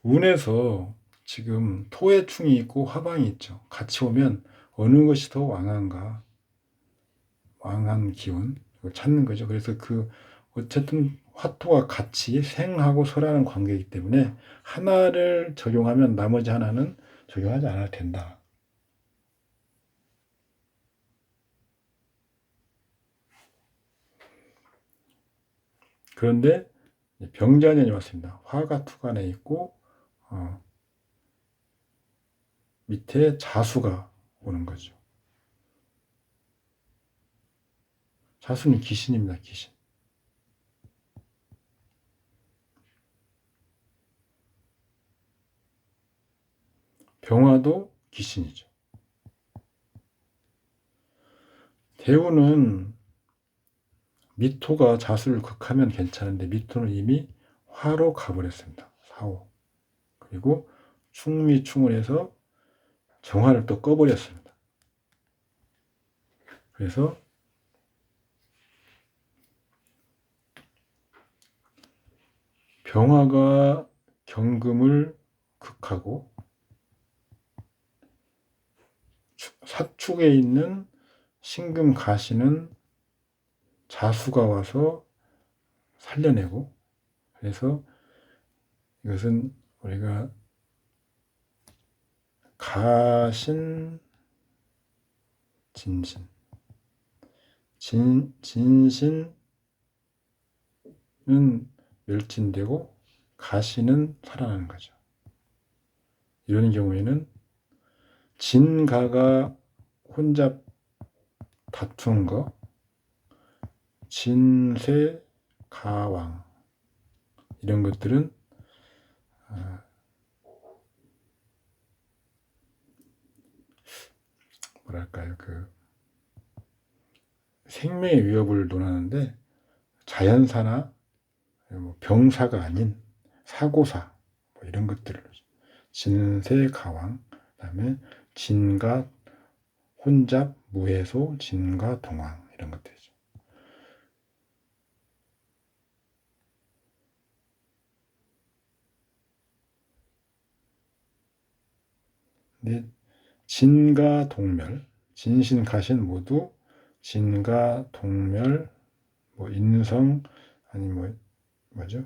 [SPEAKER 1] 운에서 지금 토의 충이 있고 화방이 있죠. 같이 오면 어느 것이 더 왕한가, 왕한 기운 을 찾는 거죠. 그래서 어쨌든 화토와 같이 생하고 설하는 관계이기 때문에 하나를 적용하면 나머지 하나는 적용하지 않아도 된다. 그런데 병자년이 왔습니다. 화가 투간에 있고 밑에 자수가 오는 거죠. 자수는 귀신입니다. 귀신. 병화도 귀신이죠. 대우는 미토가 자수를 극하면 괜찮은데 미토는 이미 화로 가버렸습니다. 사오. 그리고 충미충을 해서 정화를 또 꺼버렸습니다. 그래서 병화가 경금을 극하고 사축에 있는 신금 가시는 자수가 와서 살려내고, 그래서 이것은 우리가 가신 진신, 진신은 멸진되고 가시는 살아나는 거죠. 이런 경우에는 진가가 혼자 다투는 거, 진세 가왕, 이런 것들은 뭐랄까요, 생명의 위협을 논하는데 자연사나 병사가 아닌 사고사, 이런 것들을 진세 가왕, 그다음에 진가 혼잡 무해소 진가 동왕, 이런 것들이죠. 근데 진가 동멸, 진신 가신 모두 진가 동멸, 인성, 아니 뭐죠?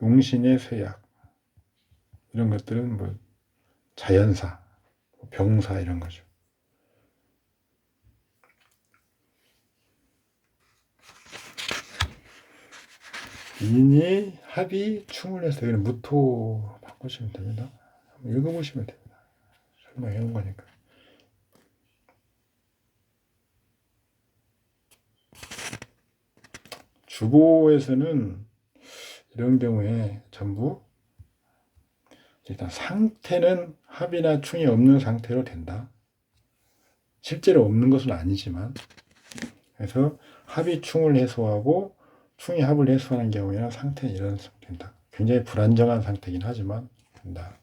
[SPEAKER 1] 용신의 쇠약, 이런 것들은 자연사, 병사, 이런 거죠. 인이 합이 충을 해서 여기는 무토 바꾸시면 됩니다. 한번 읽어보시면 됩니다. 설명해 놓은 거니까. 주보에서는 이런 경우에 전부 일단 상태는 합이나 충이 없는 상태로 된다. 실제로 없는 것은 아니지만, 그래서 합이 충을 해소하고 충이 합을 해소하는 경우에는 상태는 이런 된다. 굉장히 불안정한 상태이긴 하지만 된다.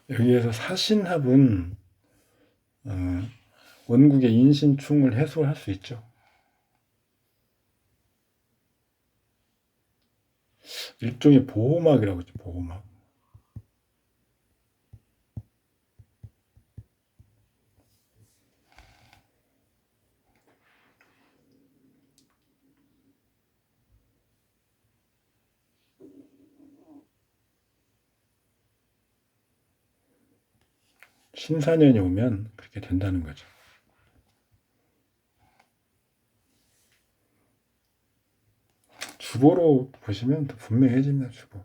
[SPEAKER 1] 여기에서 사신합은 원국의 인신충을 해소할 수 있죠. 일종의 보호막이라고 하죠. 보호막. 신사년이 오면 그렇게 된다는 거죠. 주보로 보시면 더 분명해집니다. 주보.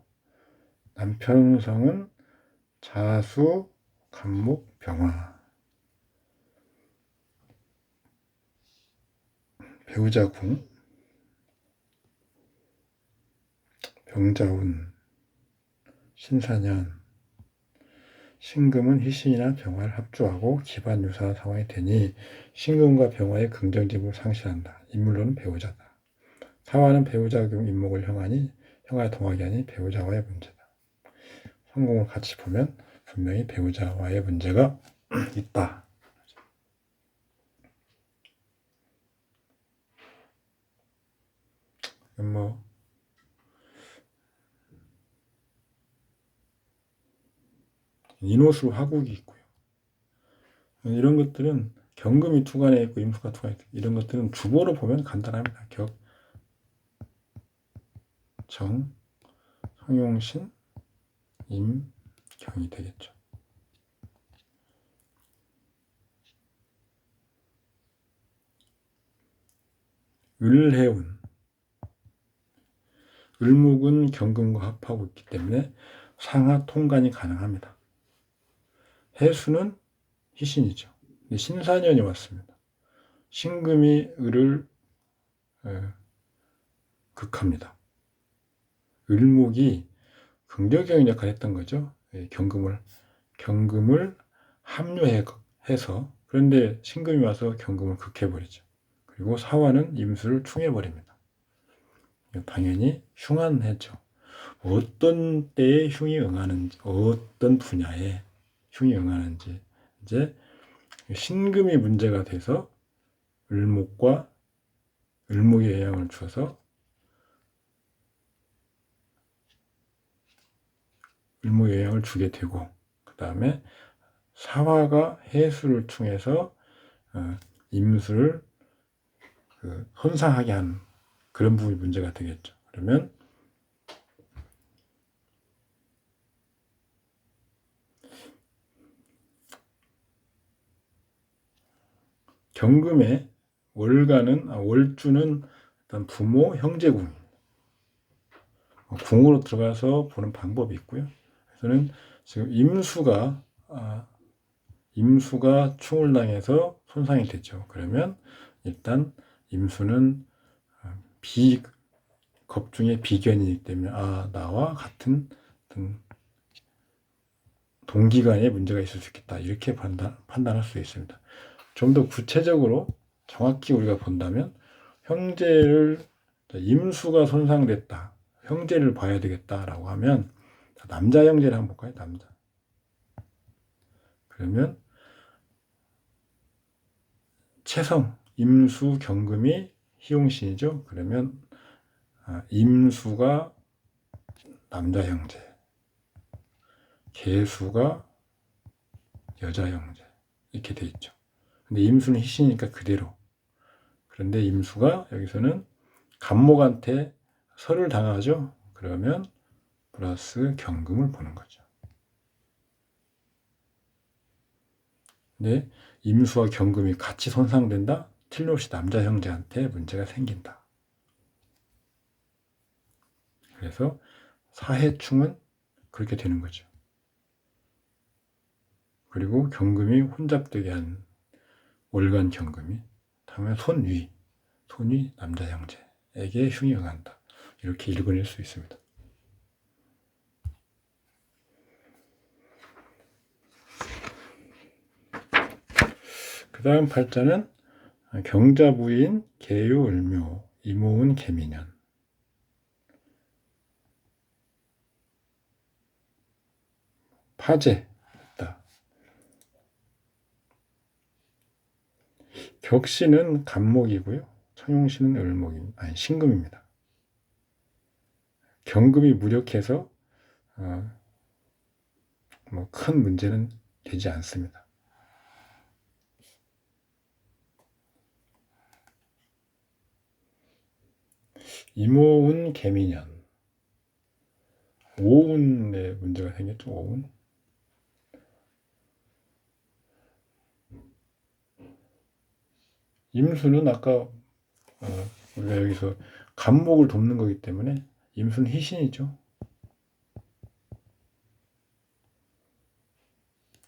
[SPEAKER 1] 남편성은 자수, 간목, 병화. 배우자 궁, 병자운, 신사년, 신금은 희신이나 병화를 합주하고 기반 유사 상황이 되니 신금과 병화의 긍정집을 상실한다. 인물로는 배우자다. 사화는 배우자 경 인목을 형하니 형하의 동학이 아닌 배우자와의 문제다. 성공을 같이 보면 분명히 배우자와의 문제가 있다. 뭐 인호수 화국이 있고요. 이런 것들은 경금이 투간에 있고 임수가 투간에 있고 이런 것들은 주보로 보면 간단합니다. 격, 정, 성용신, 임, 경이 되겠죠. 을해운, 을목은 경금과 합하고 있기 때문에 상하 통간이 가능합니다. 해수는 희신이죠. 근데 신사년이 왔습니다. 신금이 을을 극합니다. 을목이 긍정적인 역할을 했던 거죠. 경금을 합류해서 그런데 신금이 와서 경금을 극해버리죠. 그리고 사화는 임수를 충해버립니다. 당연히 흉한해죠. 어떤 때에 흉이 응하는지, 어떤 분야에 흉이 응하는지 이제 신금이 문제가 돼서 을목에 영향을 줘서 을목에 영향을 주게 되고 그 다음에 사화가 해수를 충해서 임수를 손상하게 하는 그런 부분이 문제가 되겠죠. 그러면 경금의 월주는 일단 부모, 형제궁입니다. 궁으로 들어가서 보는 방법이 있고요. 그래서는 지금 임수가 충을 당해서 손상이 됐죠. 그러면 일단 임수는 겁중의 비견이기 때문에 나와 같은 동기간에 문제가 있을 수 있겠다. 이렇게 판단할 수 있습니다. 좀 더 구체적으로 정확히 우리가 본다면 임수가 손상됐다. 형제를 봐야 되겠다라고 하면 남자 형제를 한번 볼까요? 남자. 그러면 채성, 임수, 경금이 희용신이죠. 그러면 임수가 남자 형제, 계수가 여자 형제 이렇게 돼 있죠. 근데 임수는 희신이니까 그대로. 그런데 임수가 여기서는 간목한테 설을 당하죠. 그러면 플러스 경금을 보는 거죠. 근데 임수와 경금이 같이 손상된다? 틀림없이 남자 형제한테 문제가 생긴다. 그래서 사해충은 그렇게 되는 거죠. 그리고 경금이 혼잡되게 한 월간 경금이 다음에 손위 남자 형제에게 흉이 응한다. 이렇게 읽어낼 수 있습니다. 그 다음 팔자는 경자부인 계유을묘 이모운 개미년. 파재 있다. 격신은 간목이고요. 청용신은 신금입니다. 경금이 무력해서 큰 문제는 되지 않습니다. 이모운 개미년. 오운에 문제가 생겼죠. 오운. 임수는 아까 우리가 여기서 간목을 돕는 거기 때문에 임수는 희신이죠.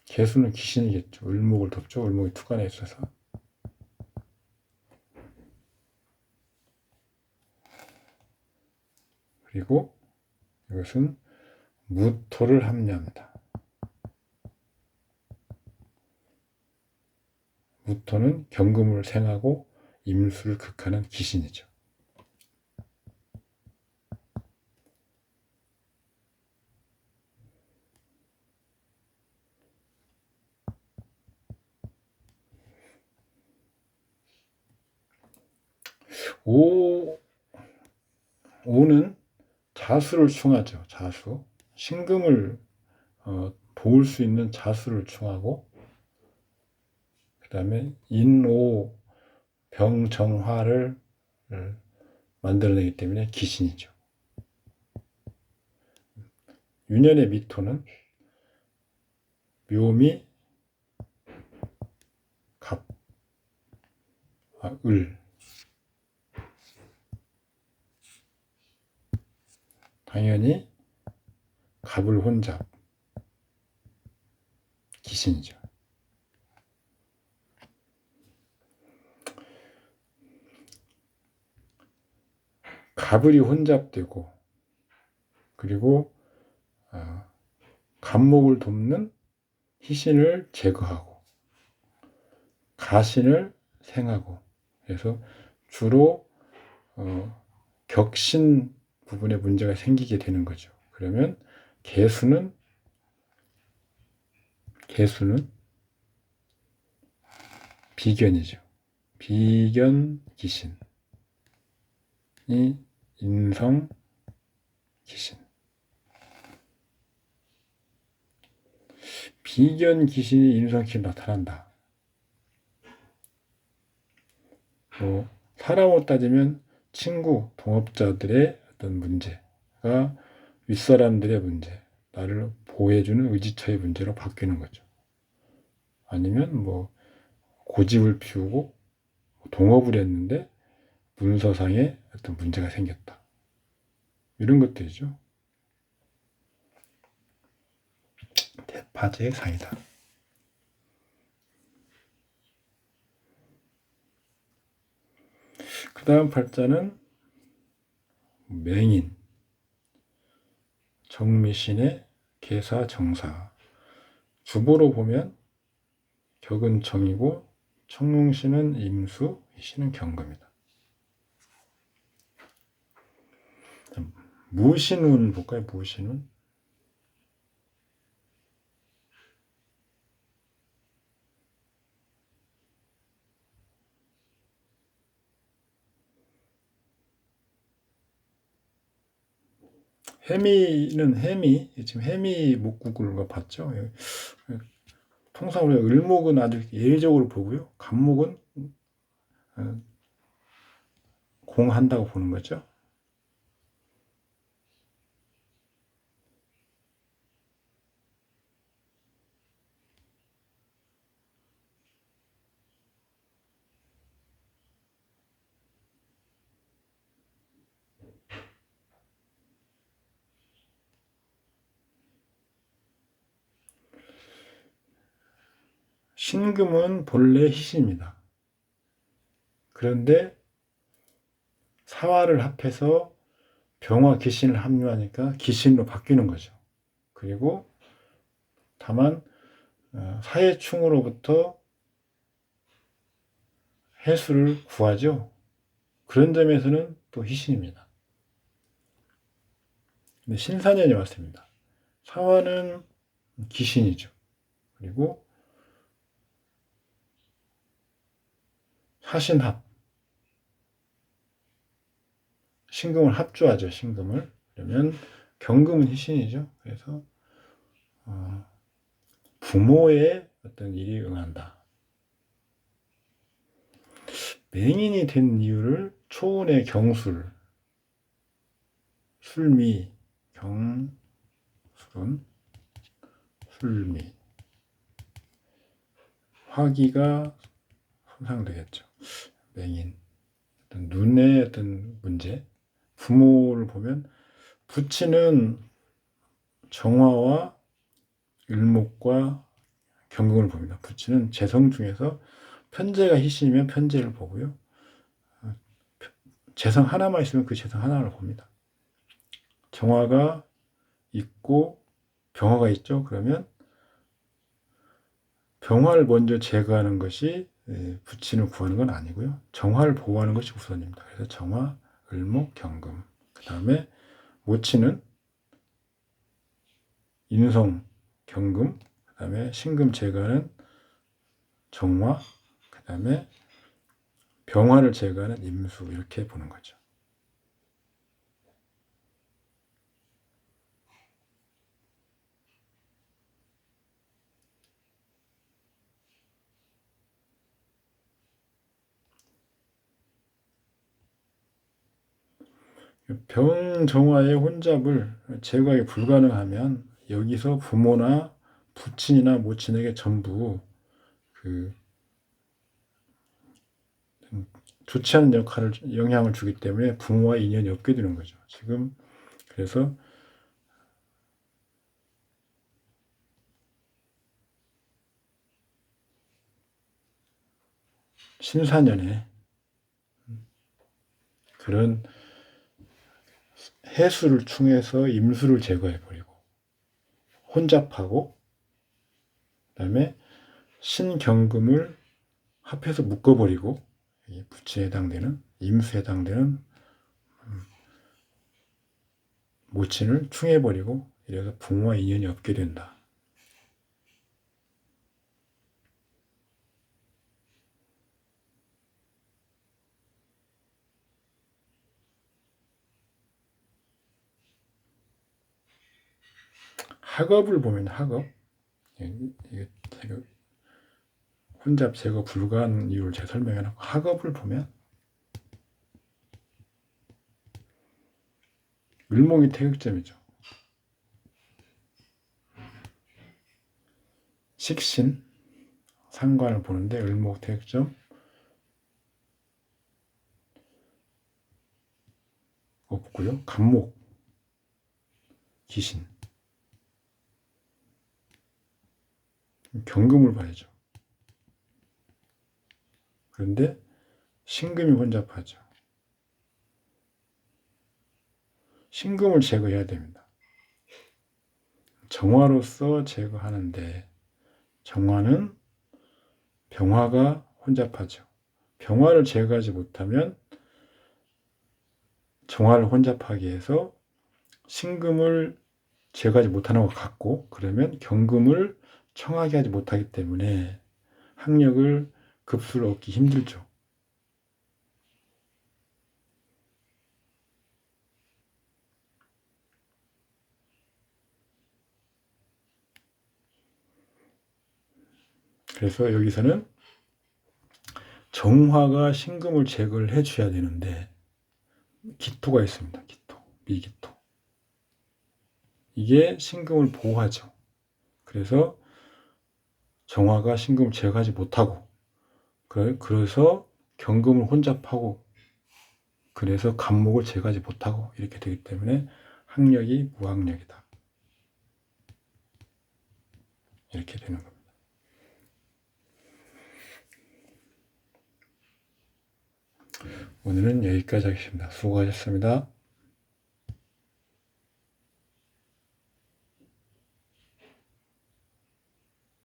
[SPEAKER 1] 개수는 귀신이겠죠. 을목을 돕죠. 을목이 투간에 있어서. 그리고 이것은 무토를 합류합니다. 무토는 경금을 생하고 임수를 극하는 귀신이죠. 오는 자수를 충하죠. 자수. 신금을 도울 수 있는 자수를 충하고, 그 다음에 인오 병정화를 만들어내기 때문에 귀신이죠. 유년의 미토는 묘미 을. 당연히 갑을 혼잡. 귀신이죠. 갑을이 혼잡되고, 그리고 갑목을 돕는 희신을 제거하고, 가신을 생하고, 그래서 주로 격신 부분에 문제가 생기게 되는 거죠. 그러면 개수는 비견이죠. 비견 귀신이 인성 귀신. 비견 귀신이 인성 귀신 나타난다. 사람으로 따지면 친구, 동업자들의 어떤 문제가 윗사람들의 문제, 나를 보호해주는 의지처의 문제로 바뀌는 거죠. 아니면 고집을 피우고 동업을 했는데 문서상에 어떤 문제가 생겼다. 이런 것들이죠. 대파제의 상이다. 그 다음 팔자는 맹인, 정미신의 계사, 정사. 주보로 보면 격은 정이고 청룡신은 임수, 희신은 경금이다. 무신운 볼까요? 무신운. 해미, 지금 해미 목국을 봤죠? 통상 우리가 을목은 아주 예외적으로 보고요. 간목은 공한다고 보는 거죠. 신금은 본래 희신입니다. 그런데 사화를 합해서 병화 귀신을 합류하니까 귀신으로 바뀌는 거죠. 그리고 다만 사해충으로부터 해수를 구하죠. 그런 점에서는 또 희신입니다. 근데 신사년이 왔습니다. 사화는 귀신이죠. 그리고 사신합, 신금을 합주하죠. 신금을. 그러면 경금은 희신이죠. 그래서 부모의 어떤 일이 응한다. 맹인이 된 이유를 초운의 경술, 술미, 경술은 술미, 화기가 손상되겠죠. 맹인, 어떤 눈의 어떤 문제, 부모를 보면 부치는 정화와 을목과 경금을 봅니다. 부치는 재성 중에서 편재가 희신이면 편재를 보고요. 재성 하나만 있으면 그 재성 하나를 봅니다. 정화가 있고 병화가 있죠. 그러면 병화를 먼저 제거하는 것이 부친을 구하는 건 아니고요. 정화를 보호하는 것이 우선입니다. 그래서 정화, 을목, 경금. 그 다음에 모치는 인성, 경금. 그 다음에 신금 제거하는 정화. 그 다음에 병화를 제거하는 임수. 이렇게 보는 거죠. 병정화의 혼잡을 제거하기 불가능하면 여기서 부모나 부친이나 모친에게 전부 그 좋지 않은 영향을 주기 때문에 부모와 인연이 없게 되는 거죠. 지금 그래서 신사년에 그런 해수를 충해서 임수를 제거해버리고 혼잡하고 그다음에 신경금을 합해서 묶어버리고 부치에 해당되는 임수에 해당되는 모친을 충해버리고 이래서 부모와 인연이 없게 된다. 학업을 보면 학업 이게 혼잡 제거 불가한 이유를 제가 설명해놓고 학업을 보면 을목이 태극점이죠. 식신 상관을 보는데 을목 태극점 없고요. 간목 기신 경금을 봐야죠. 그런데 신금이 혼잡하죠. 신금을 제거해야 됩니다. 정화로서 제거하는데 정화는 병화가 혼잡하죠. 병화를 제거하지 못하면 정화를 혼잡하게 해서 신금을 제거하지 못하는 것 같고 그러면 경금을 청하게 하지 못하기 때문에 학력을 급수를 얻기 힘들죠. 그래서 여기서는 정화가 신금을 제거를 해줘야 되는데 기토가 있습니다. 기토, 미기토. 이게 신금을 보호하죠. 그래서 정화가 신금을 제거하지 못하고 그래서 경금을 혼잡하고 그래서 간목을 제거하지 못하고 이렇게 되기 때문에 학력이 무학력이다. 이렇게 되는 겁니다. 오늘은 여기까지 하겠습니다. 수고하셨습니다.